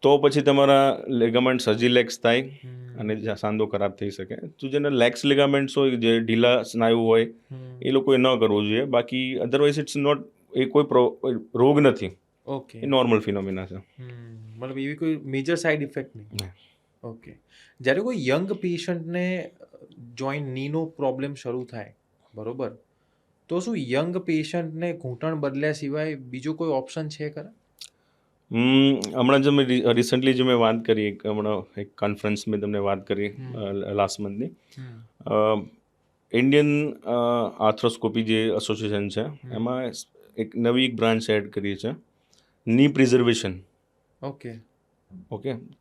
તો પછી તમારા લેગામેન્ટ્સ હજી લેક્સ થાય અને સાંધો ખરાબ થઈ શકે. તો જેને લેક્સ લેગામેન્ટ્સ હોય, જે ઢીલા સ્નાયુ હોય, એ લોકોએ ન કરવું જોઈએ. બાકી અધરવાઇઝ ઇટ્સ નોટ, એ કોઈ રોગ નથી, ઓકે. એ નોર્મલ ફિનોમિના છે. મતલબ એવી કોઈ મેજર સાઇડ ઇફેક્ટ નહીં. ઓકે. જ્યારે કોઈ યંગ પેશન્ટને જોઈન્ટ નીનો પ્રોબ્લેમ શરૂ થાય, બરોબર, તો શું યંગ પેશન્ટને ઘૂંટણ બદલ્યા સિવાય બીજો કોઈ ઓપ્શન છે ખરા? હમણાં જે મેં રિસન્ટલી જે મેં વાત કરી, હમણાં એક કોન્ફરન્સ મેં તમને વાત કરી લાસ્ટ મંથની, ઇન્ડિયન આર્થ્રોસ્કોપી જે એસોસિએશન છે, એમાં એક નવી એક બ્રાન્ચ એડ કરી છે, ની પ્રિઝર્વેશન. ઓકે.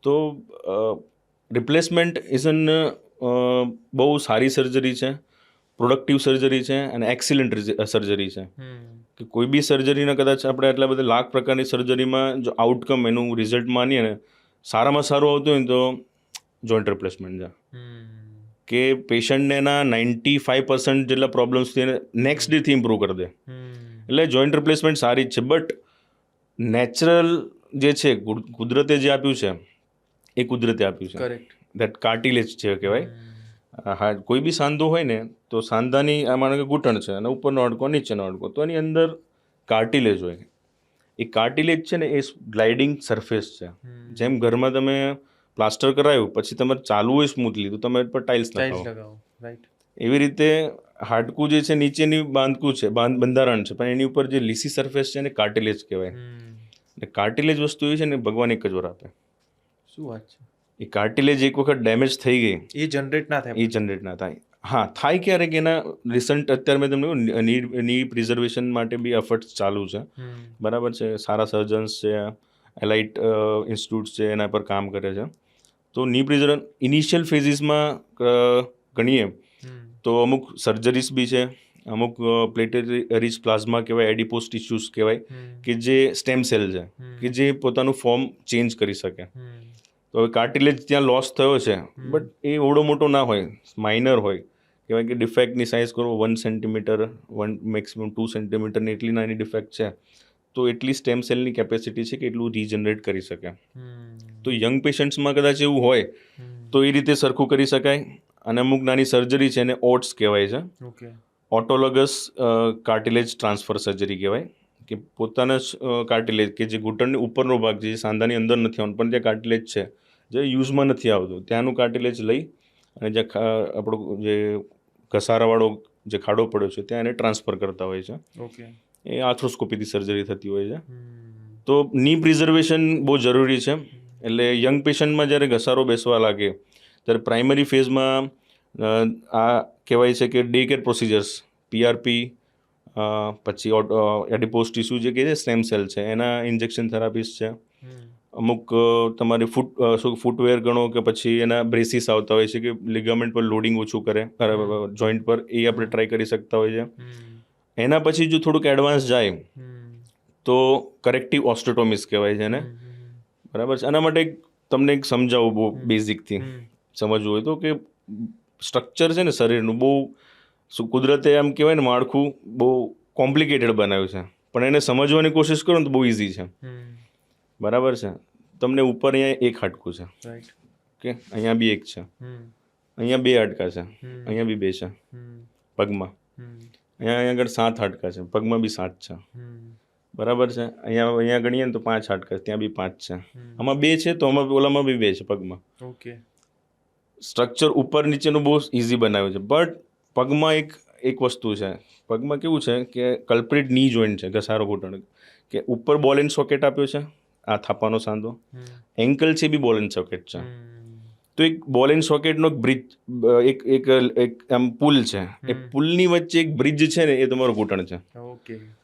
તો રિપ્લેસમેન્ટ ઇઝ એન બહુ સારી સર્જરી છે, પ્રોડક્ટિવ સર્જરી છે અને એક્સિલન્ટ સર્જરી છે. કે કોઈ બી સર્જરીના કદાચ આપણે આટલા બધા લાખ પ્રકારની સર્જરીમાં જો આઉટકમ એનું રિઝલ્ટ માનીએ ને, સારામાં સારું આવતું હોય ને તો જોઈન્ટ રિપ્લેસમેન્ટ છે. કે પેશન્ટને એના 95% જેટલા પ્રોબ્લેમ્સથી એને નેક્સ્ટ ડેથી ઇમ્પ્રૂવ કરી દે. એટલે જોઈન્ટ રિપ્લેસમેન્ટ સારી જ છે, બટ નેચરલ જે છે, કુદરતે જે આપ્યું છે એ કુદરતે આપ્યું છે. કરેક્ટ. દેટ કાર્ટિલેજ છે કહેવાય. હા, કોઈ બી સાંધો હોય ને, તો સાંધાની આ માનો કે ઘૂંટણ છે અને ઉપરનો હાડકો, નીચેનો હાડકો, તો એની અંદર કાર્ટિલેજ હોય. એ કાર્ટિલેજ છે ને, એ ગ્લાઇડિંગ સરફેસ છે. જેમ ઘરમાં તમે પ્લાસ્ટર કરાયું પછી તમારે ચાલવું હોય સ્મૂથલી, તો તમે પર ટાઇલ્સ લગાવો. રાઈટ. એવી રીતે હાડકું જે છે નીચેની બાંધકું છે, બંધારણ છે, પણ એની ઉપર જે લીસી સરફેસ છે એને કાર્ટિલેજ કહેવાય. અને કાર્ટિલેજ વસ્તુ એવી છે ને, ભગવાન એક જ વાર આપે. શું વાત છે? એ કાર્ટિલેજ એક વખત ડેમેજ થઈ ગઈ, એ જનરેટ ના થાય. હા, થાય ક્યારેક. એના રિસન્ટ અત્યારે મેં તમને ની પ્રિઝર્વેશન માટે બી એફર્ટ્સ ચાલુ છે, બરાબર છે. સારા સર્જન્સ છે, એલાઇટ ઇન્સ્ટિટ્યૂટ્સ છે, એના પર કામ કરે છે. તો ની પ્રિઝર્વેશન ઇનિશિયલ ફેઝિસમાં ગણીએ તો અમુક સર્જરીસ બી છે, અમુક પ્લેટરી રિચ પ્લાઝમા કહેવાય, એડિપોસ ટિશ્યુઝ કહેવાય, કે જે સ્ટેમ સેલ છે, કે જે પોતાનું ફોર્મ ચેન્જ કરી શકે. તો હવે કાર્ટિલેજ ત્યાં લોસ થયો છે, બટ એ એવડો મોટો ના હોય, માઇનર હોય. કહેવાય કે ડિફેક્ટની સાઇઝ કરો 1 સેન્ટીમીટર, મેક્સિમમ 2 સેન્ટીમીટરની એટલી નાની ડિફેક્ટ છે, તો એટલી સ્ટેમ સેલની કેપેસિટી છે કે એટલું રીજનરેટ કરી શકે. તો યંગ પેશન્ટ્સમાં કદાચ એવું હોય તો એ રીતે સરખું કરી શકાય. અને અમુક નાની સર્જરી છે, એને ઓટ્સ કહેવાય છે, ઓટોલોગસ કાર્ટિલેજ ટ્રાન્સફર સર્જરી કહેવાય. કે પોતાના જ કાર્ટિલેજ, કે જે ઘૂંટણની ઉપરનો ભાગ જે સાંધાની અંદર નથી આવવાનું, પણ ત્યાં કાર્ટિલેજ છે, જે યુઝમાં નથી આવતું, ત્યાંનું કાર્ટિલેજ લઈ અને જે આપણો જે ઘસારાવાળો જે ખાડો પડ્યો છે ત્યાં એને ટ્રાન્સફર કરતા હોય છે. એ આર્થ્રોસ્કોપીથી સર્જરી થતી હોય છે. તો ની પ્રિઝર્વેશન બહુ જરૂરી છે. એટલે યંગ પેશન્ટમાં જ્યારે ઘસારો બેસવા લાગે, ત્યારે પ્રાઇમરી ફેઝમાં આ કહેવાય છે કે ડે કેર પ્રોસિજર્સ, PRP, પછી એડિપોસ ટિશ્યુ જે કહે છે, સ્ટેમ સેલ છે, એના ઇન્જેક્શન થેરાપીસ છે. અમુક તમારી ફૂટવેર ગણો કે પછી એના બ્રેસીસ આવતા હોય છે કે લિગામેન્ટ પર લોડિંગ ઓછું કરે જોઈન્ટ પર, એ આપણે ટ્રાય કરી શકતા હોય છે. એના પછી જો થોડુંક એડવાન્સ જાય તો કરેક્ટિવ ઓસ્ટોટોમિસ કહેવાય છે એને, બરાબર છે. આના માટે તમને એક સમજાવું બહુ બેઝિકથી સમજવું હોય તો, કે સ્ટ્રક્ચર છે ને શરીરનું બહુ કુદરતે આમ કહેવાય ને માળખું બહુ કોમ્પ્લિકેટેડ બનાવ્યું છે, પણ એને સમજવાની કોશિશ કરો ને તો બહુ ઇઝી છે, બરાબર છે. તમને ઉપર અહીંયા એક હાડકું છે, ઓકે, અહીંયા બી એક છે, અહીંયા 2 હાડકા છે, અહીંયા બી 2 છે પગમાં, અહીંયા આગળ 7 હાડકા છે, પગમાં બી 7 છે, બરાબર છે. અહીંયા ગણીએ ને તો 5 હાડકા, ત્યાં બી 5 છે, આમાં 2 છે, તો આમાં ઓલામાં બી 2 છે પગમાં. સ્ટ્રક્ચર ઉપર નીચેનું બહુ ઇઝી બનાવ્યું છે. બટ પગમાં એક વસ્તુ છે, પગમાં કેવું છે કે કલ્પ્રિટ ની જોઈન્ટ છે, ઘસારો ઘૂંટણ, કે ઉપર બોલ એન્ડ સોકેટ આપ્યો છે, આ થાપાનો સાંધો, એન્કલ છે બી બોલ એન્ડ સોકેટ છે. તો એક બોલ એન્ડ સોકેટનો એક બ્રિજ, એક આમ પુલ છે, એ પુલની વચ્ચે એક બ્રિજ છે ને, એ તમારો ઘૂંટણ છે.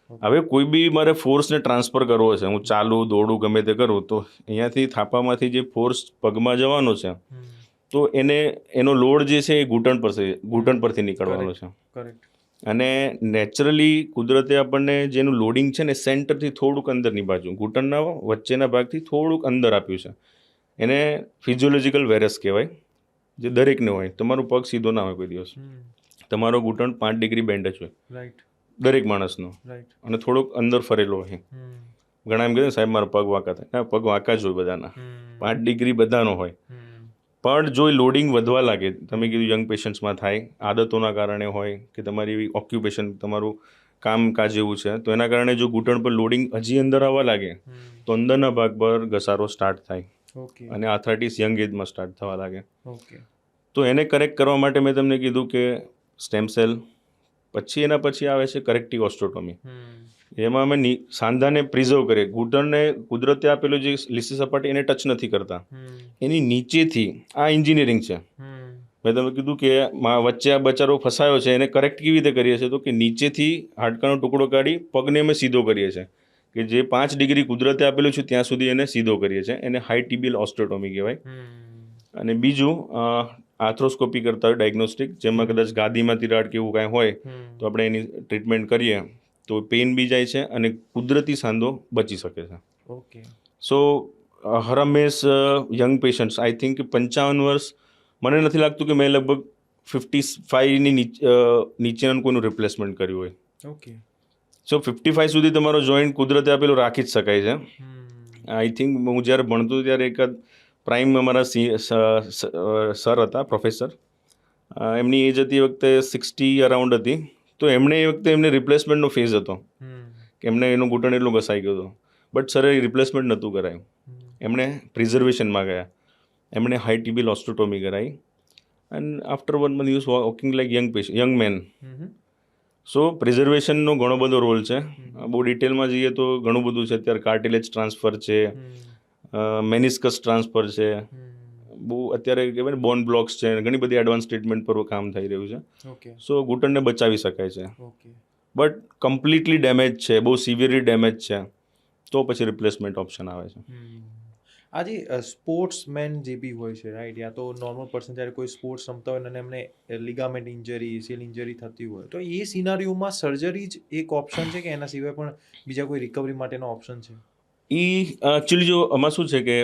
હવે કોઈ બી મારે ફોર્સને ટ્રાન્સફર કરવો છે, હું ચાલું દોડું ગમે તે કરું, તો અહીંયાથી થાપામાંથી જે ફોર્સ પગમાં જવાનો છે, તો એનો લોડ જે છે એ ઘૂંટણ પરથી નીકળવાનો છે. કરેક્ટ. અને નેચરલી કુદરતે આપણને જેનું લોડિંગ છે ને સેન્ટરથી થોડુંક અંદરની બાજુ ઘૂંટણના વચ્ચેના ભાગથી થોડુંક અંદર આપ્યું છે. એને ફિઝિયોલોજિકલ વેરસ કહેવાય, જે દરેકને હોય. તમારું પગ સીધો ના હોય કોઈ દિવસ, તમારો ઘૂંટણ 5 ડિગ્રી બેન્ડ જ હોય, રાઈટ. દરેક માણસનો, રાઈટ. અને થોડોક અંદર ફરેલો હોય. ઘણા એમ કહે ને સાહેબ મારા પગ વાંકા થાય, પગ વાંકા જ હોય બધાના, 5 ડિગ્રી બધાનો હોય. પણ જો લોડિંગ વધવા લાગે, તમે કીધું યંગ પેશન્ટ્સમાં થાય, આદતોના કારણે હોય કે તમારી ઓક્યુપેશન, તમારું કામકાજ એવું છે, તો એના કારણે જો ઘૂંટણ પર લોડિંગ હજી અંદર આવવા લાગે, તો અંદરના ભાગ પર ઘસારો સ્ટાર્ટ થાય, અને આર્થરાઇટિસ યંગ એજમાં સ્ટાર્ટ થવા લાગે. તો એને કરેક્ટ કરવા માટે મેં તમને કીધું કે સ્ટેમ સેલ, પછી એના પછી આવે છે કરેક્ટિવ ઓસ્ટોટોમી. એમાં અમે સાંધાને પ્રિઝર્વ કરીએ. ઘૂંટણને કુદરતે આપેલું જે લીસી સપાટી એને ટચ નથી કરતા, એની નીચેથી, આ એન્જિનિયરિંગ છે. મેં તમે કીધું કે વચ્ચે આ બચારો ફસાયો છે, એને કરેક્ટ કેવી રીતે કરીએ છીએ, તો કે નીચેથી હાડકાનો ટુકડો કાઢી પગને અમે સીધો કરીએ છીએ, કે જે 5 ડિગ્રી કુદરતે આપેલું છે ત્યાં સુધી એને સીધો કરીએ છીએ. એને હાઈ ટિબિયલ ઓસ્ટોટોમી કહેવાય. અને બીજું આર્થ્રોસ્કોપી કરતા હોય ડાયગ્નોસ્ટિક, જેમાં કદાચ ગાદીમાં તિરાડ કે એવું કાંઈ હોય, તો આપણે એની ટ્રીટમેન્ટ કરીએ તો પેઇન બી જાય છે અને કુદરતી સાંધો બચી શકે છે. Okay. So Harmesh young patients, I think 55 વર્ષ, મને નથી લાગતું કે મેં લગભગ 55ની નીચેનું કોઈનું રિપ્લેસમેન્ટ કર્યું હોય. ઓકે. સો 55 સુધી તમારો જોઈન્ટ કુદરતે આપેલું રાખી જ શકાય છે. આઈ થિંક હું જ્યારે ભણતો ત્યારે એકાદ પ્રાઇમ અમારા સર હતા, પ્રોફેસર, એમની એજ હતી વખતે 60 અરાઉન્ડ હતી, તો એમણે એ વખતે એમને રિપ્લેસમેન્ટનો ફેઝ હતો, કે એમને એનું ઘૂંટણ એટલું ઘસાઈ ગયું હતું, બટ સરે રિપ્લેસમેન્ટ નહોતું કરાયું. એમણે પ્રિઝર્વેશનમાં ગયા, એમણે હાઈ ટિબિયલ ઓસ્ટોટોમી કરાવી, and after 1 month you walking like young man. So પ્રિઝર્વેશનનો ઘણો બધો રોલ છે. બહુ ડિટેલમાં જઈએ તો ઘણું બધું છે. અત્યારે કાર્ટિલેજ ટ્રાન્સફર છે, મેનિસ્કસ ટ્રાન્સફર છે, બહુ અત્યારે કહેવાય ને બોન બ્લોક્સ છે, ઘણી બધી એડવાન્સ ટ્રીટમેન્ટ પર કામ થઈ રહ્યું છે. સો ઘૂંટણને બચાવી શકાય છે, બટ કમ્પ્લીટલી ડેમેજ છે, બહુ સિવિયરલી ડેમેજ છે, તો પછી રિપ્લેસમેન્ટ ઓપ્શન આવે છે. આજે સ્પોર્ટ્સમેન જે બી હોય છે, રાઈટ, યા તો નોર્મલ પર્સન જ્યારે કોઈ સ્પોર્ટ્સ રમતા હોય અને એમને લિગામેન્ટ ઇન્જરી, એસીએલ ઇન્જરી થતી હોય, તો એ સિનારીઓમાં સર્જરી જ એક ઓપ્શન છે કે એના સિવાય પણ બીજા કોઈ રિકવરી માટેનો ઓપ્શન છે? એકચ્યુઅલી જો આમાં શું છે કે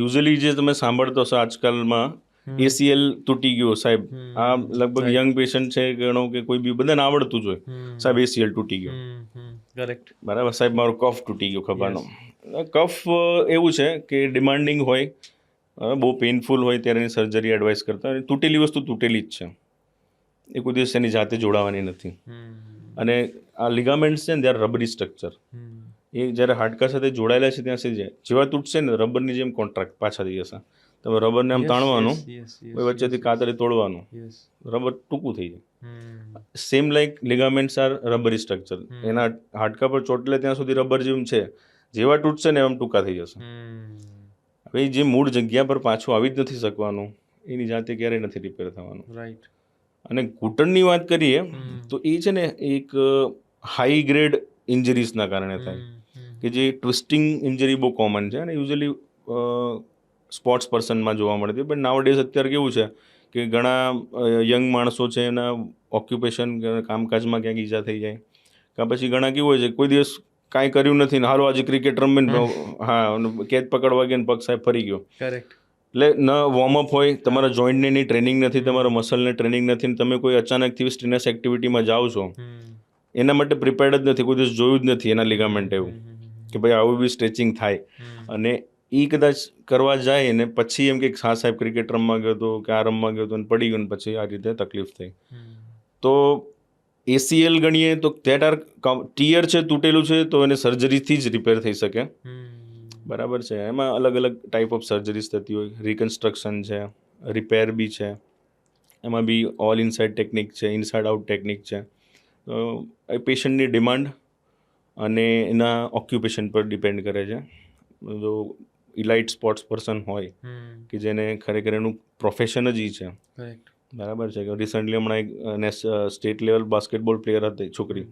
યુઝલી જે તમે સાંભળતો હશો આજકાલમાં, એસીએલ તૂટી ગયો સાહેબ, આ લગભગ યંગ પેશન્ટ છે, ગણો કે કોઈ બી, બધાને આવડતું જ હોય, સાહેબ એસીએલ તૂટી ગયો, કરેક્ટ, બરાબર, સાહેબ મારો કફ તૂટી ગયો ખભાનો. કફ એવું છે કે ડિમાન્ડિંગ હોય, બહુ પેઇનફુલ હોય ત્યારે એની સર્જરી એડવાઇસ કરતા હોય. તૂટેલી વસ્તુ તૂટેલી જ છે, એ કોઈ દિવસ એની જાતે જોડાવાની નથી. અને આ લિગામેન્ટ્સ છે ને, ત્યારે રબરી સ્ટ્રક્ચર, એ જ્યારે હાડકા સાથે જોડાયેલા છે ત્યાં સુધી જાય, જેવા તૂટશે ને રબરની જેમ કોન્ટ્રાક્ટ પાછા થઈ જશે. તમે રબરને આમ તાણવાનું, વચ્ચેથી કાતરે તોડવાનું, રબર ટૂંકું થઈ જાય. Same like ligaments are rubbery structure. એના હાડકા પર ચોટલે ત્યાં સુધી રબર જેમ છે, જેવા તૂટશે ને એમ ટૂંકા થઈ જશે. હવે જે મૂળ જગ્યા પર પાછું આવી જ નથી શકવાનું, એની જાતે ક્યારેય નથી રિપેર થવાનું. રાઈટ. અને ઘૂંટણની વાત કરીએ તો એ છે ને એક હાઈ ગ્રેડ ઇન્જરીઝના કારણે થાય, કે જે ટ્વિસ્ટિંગ ઇન્જરી બહુ કોમન છે અને યુઝલી સ્પોર્ટ્સ પર્સનમાં જોવા મળતી. પણ નાવ ડેઝ અત્યારે કેવું છે કે ઘણા યંગ માણસો છે, એના ઓક્યુપેશન કામકાજમાં ક્યાંક ઈજા થઈ જાય, કાં પછી ઘણા કેવું હોય છે કોઈ દિવસ કાંઈ કર્યું નથી ને હાલો આજે ક્રિકેટ રમીને, હા, કેચ પકડવા ગયા ને પગ સાહેબ ફરી ગયો. કરેક્ટ. એટલે ન વોર્મઅપ હોય, તમારા જોઈન્ટને એની ટ્રેનિંગ નથી, તમારા મસલને ટ્રેનિંગ નથી, ને તમે કોઈ અચાનકથી સ્ટ્રેનસ એક્ટિવિટીમાં જાઓ છો, એના માટે પ્રિપેર્ડ જ નથી, કોઈ દિવસ જોયું જ નથી એના લિગામેન્ટ એવું કે ભાઈ આવું બી સ્ટ્રેચિંગ થાય. અને એ કદાચ કરવા જાય ને પછી એમ કે હા સાહેબ ક્રિકેટ રમવા ગયો હતો કે આ રમવા ગયો હતો અને પડી ગયો ને પછી આ રીતે તકલીફ થઈ. તો એસીએલ ગણીએ તો દેટ આર ટીયર છે, તૂટેલું છે, તો એને સર્જરીથી જ રિપેર થઈ શકે, બરાબર છે. એમાં અલગ અલગ ટાઈપ ઓફ સર્જરીઝ થતી હોય, રિકન્સ્ટ્રક્શન છે, રિપેર બી છે, એમાં બી ઓલ ઇનસાઇડ ટેકનિક છે, ઇનસાઇડ આઉટ ટેકનિક છે. એ પેશન્ટની ડિમાન્ડ અને એના ઓક્યુપેશન પર ડિપેન્ડ કરે છે. જો ઇલાઇટ સ્પોર્ટ્સ પર્સન હોય કે જેને ખરેખર એનું પ્રોફેશન જ છે, બરાબર છે. કે રિસન્ટલી હમણાં એક સ્ટેટ લેવલ બાસ્કેટબોલ પ્લેયર હતી છોકરી,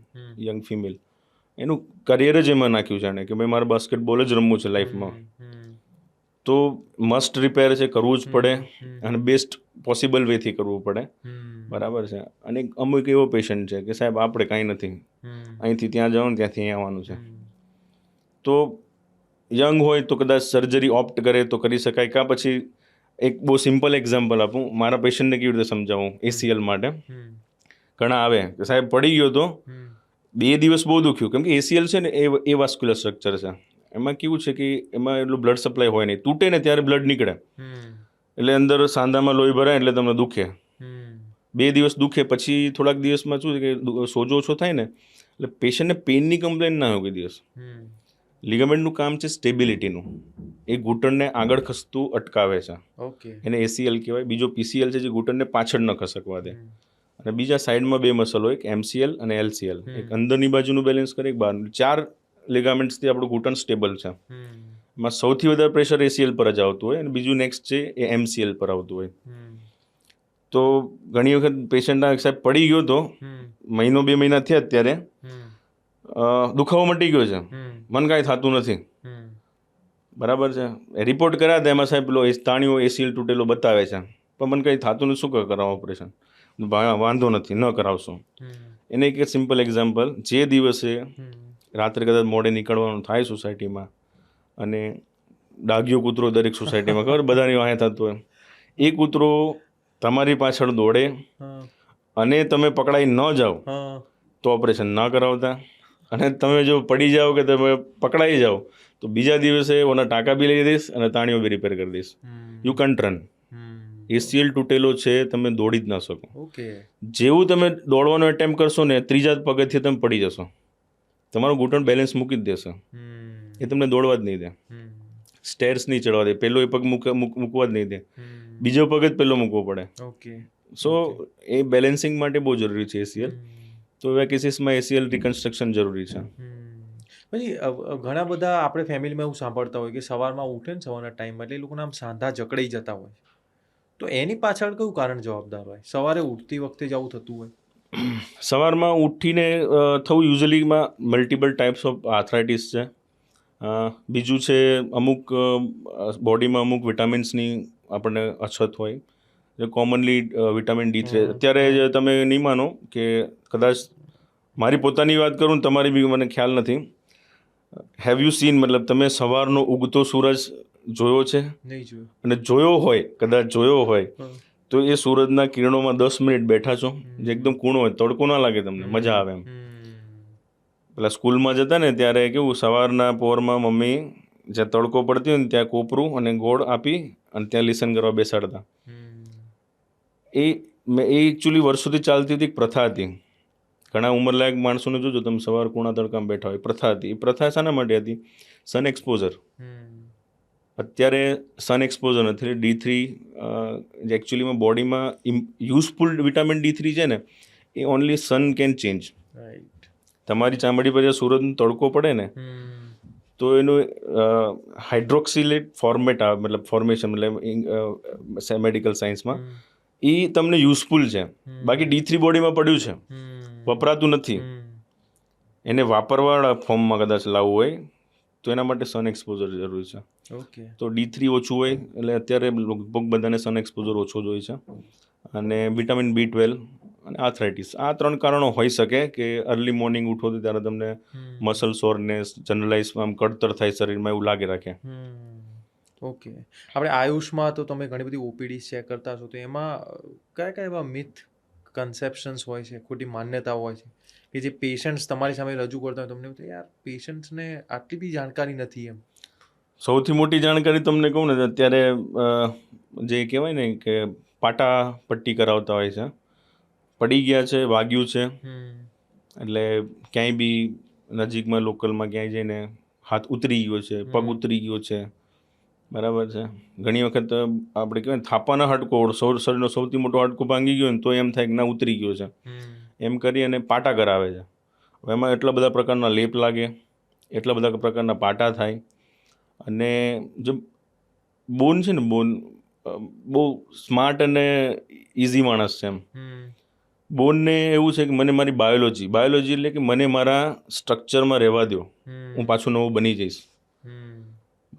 યંગ ફિમેલ, એનું કરિયર જ એમાં નાખ્યું છે એણે કે ભાઈ મારે બાસ્કેટબોલ જ રમવું છે લાઈફમાં, તો મસ્ટ રિપેર છે, કરવું જ પડે અને બેસ્ટ પોસિબલ વેથી કરવું પડે. બરાબર છે. અને અમુક એવો પેશન્ટ છે કે સાહેબ આપણે કાંઈ નથી, અહીંથી ત્યાં જવાનું, ત્યાંથી અહીં આવવાનું છે, તો યંગ હોય તો કદાચ સર્જરી ઓપ્ટ કરે તો કરી શકાય. કાં પછી એક બહુ સિમ્પલ એક્ઝામ્પલ આપું, મારા પેશન્ટને કેવી રીતે સમજાવું ACL માટે. ઘણા આવે કે સાહેબ પડી ગયો તો 2 દિવસ બહુ દુખ્યું, કેમ કે ACL છે ને એ વાસ્ક્યુલર સ્ટ્રક્ચર છે, એમાં કેવું છે કે એમાં એટલું બ્લડ સપ્લાય હોય નહીં, તૂટે ને ત્યારે બ્લડ નીકળે, એટલે અંદર સાંધામાં લોહી ભરાય એટલે તમને દુખે. 2 દિવસ દુખે, પછી થોડાક દિવસમાં શું છે કે સોજો ઓછો થાય ને એટલે પેશન્ટને પેઇનની કમ્પ્લેન ના હોય કોઈ દિવસ. લિગામેન્ટનું કામ છે સ્ટેબિલિટીનું, એ ઘૂંટણને આગળ ખસતું અટકાવે છે, એને ACL કહેવાય. બીજો PCL છે જે ઘૂંટણને પાછળ ન ખસકવા દે. અને બીજા સાઈડમાં 2 મસલ હોય, એક MCL અને LCL, એક અંદરની બાજુનું બેલેન્સ કરે, એક બહારનું. 4 લિગામેન્ટ્સથી આપણું ઘૂંટણ સ્ટેબલ છે. એમાં સૌથી વધારે પ્રેશર ACL પર જ આવતું હોય અને બીજું નેક્સ્ટ છે એ MCL પર આવતું હોય. તો ઘણી વખત પેશન્ટ સાહેબ પડી ગયો તો 1-2 મહિના થયા અત્યારે દુખાવો મટી ગયો છે, મને કાંઈ થતું નથી, બરાબર છે. રિપોર્ટ કર્યા હતા, એમાં સાહેબ પેલો તાણ્યો ACL તૂટેલો બતાવે છે, પણ મને કંઈ થતું નથી, શું કરાવો ઓપરેશન? વાંધો નથી, ન કરાવશો. એને એક સિમ્પલ એક્ઝામ્પલ, જે દિવસે રાત્રે કદાચ મોડે નીકળવાનું થાય સોસાયટીમાં અને ડાઘ્યો કૂતરો દરેક સોસાયટીમાં ખબર બધાની વાંહે થતું હોય, એ કૂતરો તમારી પાછળ દોડે અને તમે પકડાઈ ન જાઓ તો ઓપરેશન ના કરાવતા, અને તમે જો પડી જાઓ કે તમે પકડાઈ જાઓ તો બીજા દિવસે ઓના ટાંકા બી લઈ દઈશ અને તાણીઓ બી રિપેર કરી દઈશ. You can't run. ACL તૂટેલો છે, તમે દોડી જ ના શકો. જેવું તમે દોડવાનો એટેમ્પ કરશો ને, 3જા પગથિયે તમે પડી જશો, તમારું ઘૂંટણ બેલેન્સ મૂકી જ દેશે, એ તમને દોડવા જ નહીં દે, સ્ટેર્સ નહીં ચડવા દે, પહેલો એ પગ મૂકવા જ નહીં દે, બીજો પગ જ પહેલો મૂકવો પડે. સો એ બેલેન્સિંગ માટે બહુ જરૂરી છે ACL. તો એવા કેસીસમાં ACL રિકન્સ્ટ્રક્શન જરૂરી છે. પછી ઘણા બધા આપણે ફેમિલીમાં એવું સાંભળતા હોય કે સવારમાં ઉઠે ને સવારના ટાઈમમાં એટલે એ લોકોના આમ સાંધા જકડાઈ જતા હોય, તો એની પાછળ કયું કારણ જવાબદાર હોય? સવારે ઉઠતી વખતે જ આવું થતું હોય? સવારમાં ઉઠીને થવું યુઝ્યુઅલીમાં મલ્ટિપલ ટાઈપ્સ ઓફ આર્થરાઇટિસ છે. બીજું છે અમુક બોડીમાં અમુક વિટામિન્સની આપણને અછત હોય, જે કોમનલી વિટામિન D3. અત્યારે તમે નહીં માનો કે કદાચ મારી પોતાની વાત કરું ને તમારી બી મને ખ્યાલ નથી, હેવ યુ સીન, મતલબ તમે સવારનો ઉગતો સૂરજ જોયો છે? નહીં જોયો. અને જોયો હોય, કદાચ જોયો હોય તો એ સૂરજના કિરણોમાં 10 મિનિટ બેઠા છો, જે એકદમ કૂણો હોય, તડકો ના લાગે તમને, મજા આવે એમ. પેલા સ્કૂલમાં જતા ને ત્યારે કેવું, સવારના પોરમાં મમ્મી જ્યાં તડકો પડતી હોય ને ત્યાં કોપરું અને ગોળ આપી અને ત્યાં લિસન કરવા બેસાડતા. એ એકચ્યુઅલી વર્ષોથી ચાલતી હતી એક પ્રથા હતી. ઘણા ઉંમરલાયક માણસોને જોજો તમે સવાર કૂણા તડકામાં બેઠા હોય, પ્રથા હતી. એ પ્રથા શાના માટે હતી? સન એક્સપોઝર. અત્યારે સન એક્સપોઝર નથી, D3 જે એકચ્યુઅલીમાં બોડીમાં યુઝફુલ વિટામિન D3 છે ને, એ ઓનલી સન કેન ચેન્જ. તમારી ચામડી પર જે સૂરજનો તડકો પડે ને તો એનું હાઇડ્રોક્સિલેટ ફોર્મેટ આવે, મતલબ ફોર્મેશન, મતલબ મેડિકલ સાયન્સમાં એ તમને યુઝફુલ છે. બાકી D3 બોડીમાં પડ્યું છે, વપરાતું નથી. એને વાપરવાવાળા ફોર્મમાં કદાચ લાવવું હોય તો એના માટે સન એક્સપોઝર જરૂરી છે. તો D3 ઓછું હોય એટલે અત્યારે લગભગ બધાને સન એક્સપોઝર ઓછો જ હોય છે. અને વિટામિન B12 અને આર્થરાઇટિસ, આ 3 કારણો હોઈ શકે કે અર્લી મોર્નિંગ ઉઠો તો ત્યારે તમને મસલ સોરનેસ, જનરલાઇઝ આમ કડતર થાય શરીરમાં, એવું લાગે રાખે. ઓકે. આપણે આયુષમાં તો તમે ઘણી બધી OPD ચેક કરતા છો, તો એમાં કયા કયા એવા મિથ, કન્સેપ્શન્સ હોય છે, ખોટી માન્યતાઓ હોય છે કે જે પેશન્ટ્સ તમારી સામે રજૂ કરતા હોય, તમને એવું થાય યાર પેશન્ટ્સને આટલી બી જાણકારી નથી એમ? સૌથી મોટી જાણકારી તમને કહું ને, અત્યારે જે કહેવાય ને કે પાટા પટ્ટી કરાવતા હોય છે, પડી ગયા છે, વાગ્યું છે, એટલે ક્યાંય બી નજીકમાં લોકલમાં ક્યાંય જઈને હાથ ઉતરી ગયો છે, પગ ઉતરી ગયો છે, બરાબર છે. ઘણી વખત આપણે કહેવાય થાપાના હાડકો, શરીરનો સૌથી મોટો હાડકો ભાંગી ગયો ને તો એમ થાય કે ના ઉતરી ગયો છે, એમ કરી અને પાટા કરાવે છે. હવે એમાં એટલા બધા પ્રકારના લેપ લાગે, એટલા બધા પ્રકારના પાટા થાય, અને જે બોન છે ને, બોન બહુ સ્માર્ટ અને ઇઝી માણસ છે એમ, બોનને એવું છે કે મને મારી બાયોલોજી એટલે કે મને મારા સ્ટ્રક્ચરમાં રહેવા દો, હું પાછું નવું બની જઈશ.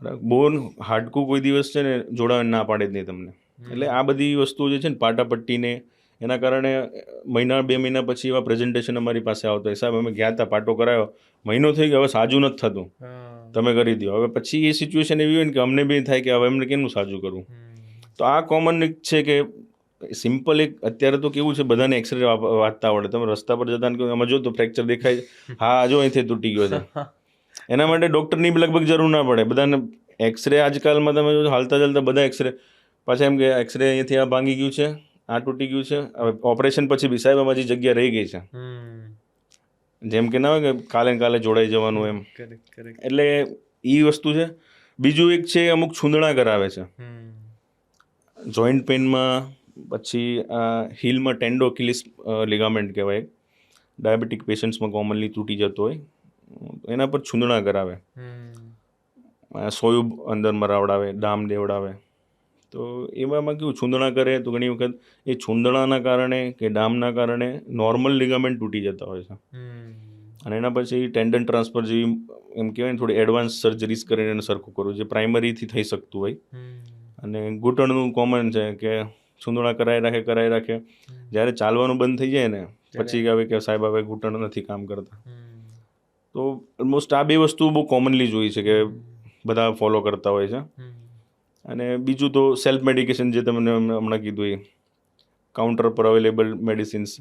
બરાબર. બોન હાડકું કોઈ દિવસ છે ને જોડાવા ના પાડે જ નહીં તમને. એટલે આ બધી વસ્તુઓ જે છે ને પાટાપટ્ટીને એના કારણે મહિના 2 મહિના પછી એવા પ્રેઝન્ટેશન અમારી પાસે આવતા હોય, સાહેબ અમે ગયા હતા પાટો કરાયો, મહિનો થઈ ગયો, હવે સાજું નથી થતું, તમે કરી દો. હવે પછી એ સિચ્યુએશન એવી હોય ને કે અમને બી થાય કે હવે એમને કેમનું સાજું કરવું. તો આ કોમન છે કે સિમ્પલ એક અત્યારે તો કેવું છે, બધાને એક્સરે વાંચતા આવડે. તમે રસ્તા પર જતા ને આમાં જો તો ફ્રેક્ચર દેખાય, હા જો અહીંથી તૂટી ગયો છે. એના માટે ડૉક્ટરની લગભગ જરૂર ના પડે. બધાને એક્સરે આજકાલમાં તમે જો હાલતા ચાલતા બધા એક્સરે પાછા એમ કે એક્સરે અહીંયાથી આ ભાંગી ગયું છે, આ તૂટી ગયું છે, હવે ઓપરેશન પછી બી સાહેબ આમાં જગ્યા રહી ગઈ છે. જેમ કે ના હોય કે કાલે ને કાલે જોડાઈ જવાનું એમ. એટલે એ વસ્તુ છે. બીજું એક છે, અમુક છૂંદણા કરાવે છે જોઈન્ટ પેઇનમાં. પછી હીલમાં ટેન્ડોકિલિસ લિગામેન્ટ કહેવાય, ડાયાબિટીક પેશન્ટ્સમાં કોમનલી તૂટી જતો હોય, એના પર છૂંદણા કરાવે, સોયું અંદર મરાવડાવે, ડામ દેવડાવે. તો એવામાં કેવું છૂંદણા કરે તો ઘણી વખત એ છૂંદણાના કારણે કે ડામના કારણે નોર્મલ લિગામેન્ટ તૂટી જતા હોય છે. અને એના પછી ટેન્ડન ટ્રાન્સફર જેવી એમ કહેવાય ને થોડી એડવાન્સ સર્જરીસ કરીને એને સરખું કરવું, જે પ્રાઇમરીથી થઈ શકતું હોય. અને ઘૂંટણનું કોમન છે કે છૂંદણા કરાઈ રાખે, જ્યારે ચાલવાનું બંધ થઈ જાય ને પછી આવે કે સાહેબ હવે ઘૂંટણ નથી કામ કરતા. તો ઓલમોસ્ટ આ બે વસ્તુ બહુ કોમનલી જોઈ છે કે બધા ફોલો કરતા હોય છે. અને બીજું તો સેલ્ફ મેડિકેશન, જે તમને હમણાં કીધું, એ કાઉન્ટર પર અવેલેબલ મેડિસિન્સ.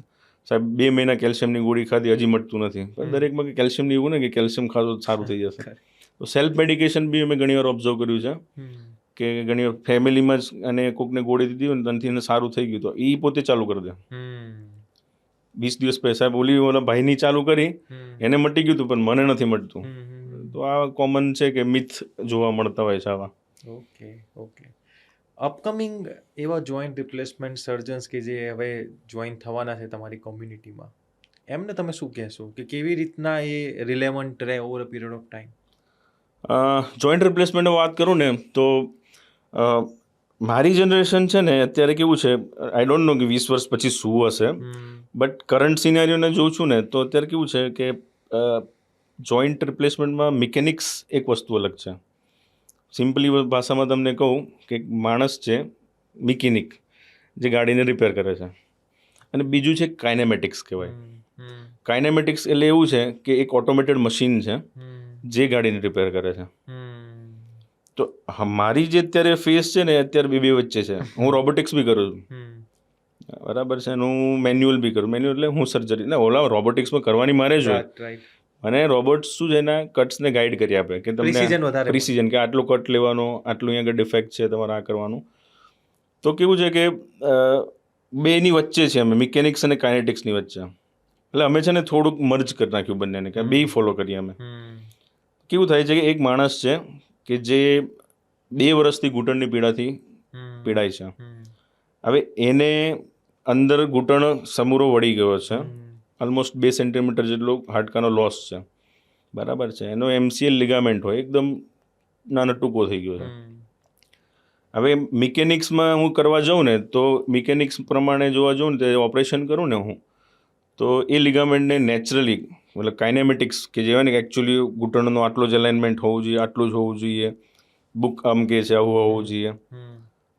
સાહેબ 2 મહિના કેલ્શિયમની ગોળી ખાધી, હજી મટતું નથી, પણ દરેકમાં કે કેલ્શિયમની એવું ને કે કેલ્શિયમ ખાધો સારું થઈ જશે. તો સેલ્ફ મેડિકેશન બી અમે ઘણીવાર ઓબ્ઝર્વ કર્યું છે કે ઘણીવાર ફેમિલીમાં જ અને કોઈકને ગોળી દીધી હોય ને ત્યાંથી એને સારું થઈ ગયું તો એ પોતે ચાલુ કરી દે. 20 દિવસ પહેલાં સાહેબ ઓલા ભાઈની ચાલુ કરી, એને મટી ગયું હતું પણ મને નથી મટતું. તો આ કોમન છે કે મિથ જોવા મળતા હોય છે આવા. ઓકે. અપકમિંગ એવા જોઈન્ટ રિપ્લેસમેન્ટ સર્જન્સ કે જે હવે જોઈન થવાના છે તમારી કોમ્યુનિટીમાં, એમને તમે શું કહેશો કે કેવી રીતના એ રિલેવન્ટ રહે over a period of time? Joint રિપ્લેસમેન્ટની વાત કરું ને તો મારી જનરેશન છે ને અત્યારે કેવું છે, આઈ ડોન્ટ નો કે 20 વર્ષ પછી શું હશે, બટ કરંટ સિનારીઓને જોઉં છું ને તો અત્યારે કેવું છે કે જોઈન્ટ રિપ્લેસમેન્ટમાં મિકેનિક્સ એક વસ્તુ અલગ છે. સિમ્પલી ભાષામાં તમને કહું કે એક માણસ છે મિકેનિક જે ગાડીને રિપેર કરે છે, અને બીજું છે કાઇનેમેટિક્સ કહેવાય. કાઇનેમેટિક્સ એટલે એવું છે કે એક ઓટોમેટેડ મશીન છે જે ગાડીને રિપેર કરે છે. તો મારી જે અત્યારે ફેસ છે ને અત્યારે બે વચ્ચે છે. હું રોબોટિક્સ બી કરું છું, બરાબર છે, અને હું મેન્યુઅલ બી કરું. મેન્યુઅલ એટલે હું સર્જરી ને ઓલા રોબોટિક્સમાં કરવાની મારે જ હોય, અને રોબોટ શું છે એના કટ્સને ગાઈડ કરી આપે કે તમને પ્રિસિઝન કે આટલો કટ લેવાનો, આટલું અહીંયા આગળ ડિફેક્ટ છે, તમારે આ કરવાનું. તો કેવું છે કે બેની વચ્ચે છે અમે, મિકેનિક્સ અને કાઇનેટિક્સની વચ્ચે. એટલે અમે છે ને થોડુંક મર્જ કરી નાખ્યું બંનેને કે બે ફોલો કરીએ અમે. કેવું થાય છે કે એક માણસ છે કે જે 2 વર્ષથી ઘૂંટણની પીડાથી પીડાય છે. હવે એને અંદર ઘૂંટણ સમૂરો વળી ગયો છે, ઓલમોસ્ટ 2 સેન્ટીમીટર જેટલો હાડકાનો લોસ છે, બરાબર છે. એનો MCL લિગામેન્ટ હોય, એકદમ નાનો ટૂંકો થઈ ગયો છે. હવે મિકેનિક્સમાં હું કરવા જાઉં ને તો મિકેનિક્સ પ્રમાણે જોવા જાઉં ને તો ઓપરેશન કરું ને હું, તો એ લિગામેન્ટને નેચરલી મતલબ કાઇનેમેટિક્સ કે જે હોય ને કે એકચ્યુઅલી ઘૂંટણનો આટલો જ અલાઇનમેન્ટ હોવું જોઈએ, આટલું જ હોવું જોઈએ, બુક આમ કે છે આવું હોવું જોઈએ,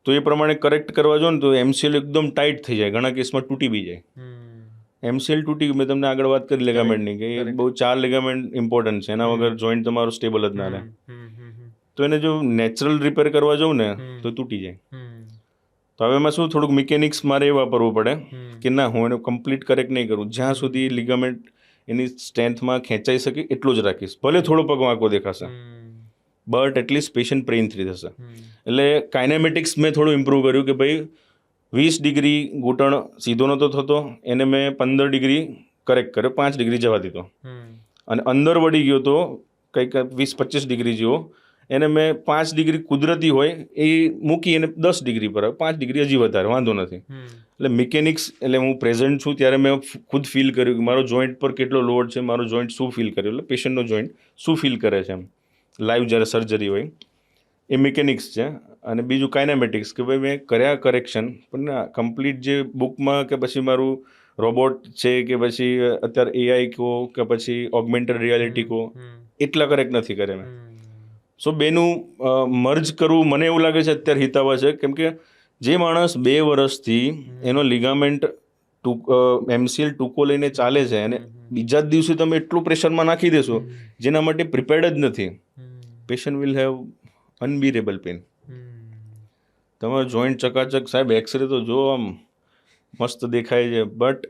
તો એ પ્રમાણે કરેક્ટ કરવા જાઉં ને તો MCL એકદમ ટાઈટ થઈ જાય, ઘણા કેસમાં તૂટી બી જાય. MCL તૂટી ગયું, મેં તમને આગળ વાત કરી લિગામેન્ટની કે એ બહુ 4 લિગામેન્ટ ઇમ્પોર્ટન્ટ છે, એના વગર જોઈન્ટ તમારું સ્ટેબલ જ ના રહે. તો એને જો નેચરલ રિપેર કરવા જાઉં ને તો તૂટી જાય. તો હવે એમાં શું થોડુંક મિકેનિક્સ મારે એ વાપરવું પડે કે ના હું એને કમ્પ્લીટ કરેક્ટ નહીં કરું, જ્યાં સુધી લિગામેન્ટ એની સ્ટ્રેન્થમાં ખેંચાઈ શકે એટલું જ રાખીશ, ભલે થોડો પગ વાંકો દેખાશે, but at least patient pain free થશે. એટલે કાઇનેમેટિક્સ મેં થોડું ઇમ્પ્રૂવ કર્યું કે ભાઈ 20 ડિગ્રી ઘૂંટણ સીધો નહોતો થતો, એને મેં 15 ડિગ્રી કરેક્ટ કર્યો, 5 ડિગ્રી જવા દીધો, અને અંદર વળી ગયો તો કંઈક 20-25 ડિગ્રી જેવો, એને મેં 5 ડિગ્રી કુદરતી હોય એ મૂકી અને 10 ડિગ્રી પર 5 ડિગ્રી હજી વધારે વાંધો નથી. એટલે મિકેનિક્સ એટલે હું પ્રેઝન્ટ છું ત્યારે મેં ખુદ ફીલ કર્યું કે મારો જોઈન્ટ પર કેટલો લોડ છે, મારો જોઈન્ટ શું ફીલ કર્યો, એટલે પેશન્ટનો જોઈન્ટ શું ફીલ કરે છે એમ લાઈવ જ્યારે સર્જરી હોય, એ મિકેનિક્સ છે. અને બીજું કાઇનેમેટિક્સ કે ભાઈ મેં કર્યા કરેક્શન, પણ કમ્પ્લીટ જે બુકમાં કે પછી મારું રોબોટ છે કે પછી અત્યારે એઆઈ કહો કે પછી ઓગમેન્ટેડ રિયાલિટી કહો, એટલા કરેક્ટ નથી કરે મેં. સો બેનું મર્જ કરવું મને એવું લાગે છે અત્યારે હિતાવહ છે, કેમ કે જે માણસ 2 વર્ષથી એનો લિગામેન્ટ MCL ટૂંકો લઈને ચાલે છે અને બીજા જ દિવસે તમે એટલું પ્રેશરમાં નાખી દેશો જેના માટે પ્રિપેર્ડ જ નથી, પેશન્ટ વિલ હેવ અનબિરેબલ પેન. તમારો જોઈન્ટ ચકાચક સાહેબ, એક્સરે તો જો આમ મસ્ત દેખાય છે, બટ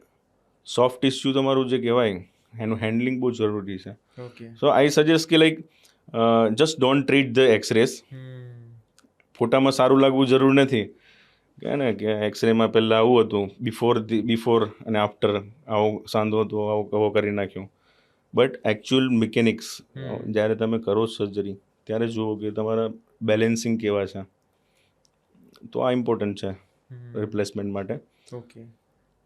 સોફ્ટ ટિશ્યુ તમારું જે કહેવાય એનું હેન્ડલિંગ બહુ જરૂરી છે. ઓકે. સો આઈ સજેસ્ટ કે like just don't treat the X rays. ફોટામાં સારું લાગવું જરૂર નથી કે ને કે એક્સરેમાં પહેલાં આવું હતું, બિફોર અને આફ્ટર આવો સાંધો હતો, આવો કરી નાખ્યું. બટ એકચ્યુઅલ મિકેનિક્સ જ્યારે તમે કરો સર્જરી ત્યારે જુઓ કે તમારા બેલેન્સિંગ કેવા છે, તો આ ઇમ્પોર્ટન્ટ છે રિપ્લેસમેન્ટ માટે. ઓકે.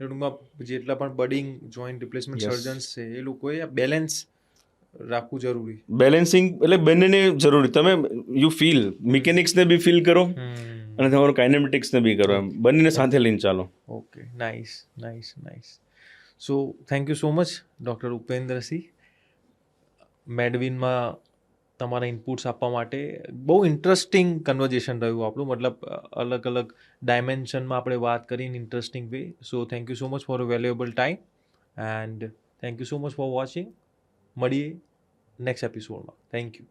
ટૂંકમાં જેટલા પણ બડિંગ જોઈન્ટ રિપ્લેસમેન્ટ સર્જન્સ છે એ લોકોએ બેલેન્સ રાખવું જરૂરી. બેલેન્સિંગ એટલે બંનેને જરૂરી. તમે યુ ફીલ મિકેનિક્સને બી ફીલ કરો અને તમારું કાઇનેમેટિક્સને બી કરો, એમ બંનેને સાથે લઈને ચાલો. Okay, nice. So thank you so much doctor Upendrasinh, મેડવિનમાં તમારા ઇનપુટ્સ આપવા માટે. બહુ ઇન્ટરેસ્ટિંગ કન્વર્ઝેશન રહ્યું આપણું, મતલબ અલગ અલગ ડાયમેન્શનમાં આપણે વાત કરીને interesting way. So thank you so much for a valuable time and thank you so much for watching. મળીએ નેક્સ્ટ એપિસોડમાં. Thank you.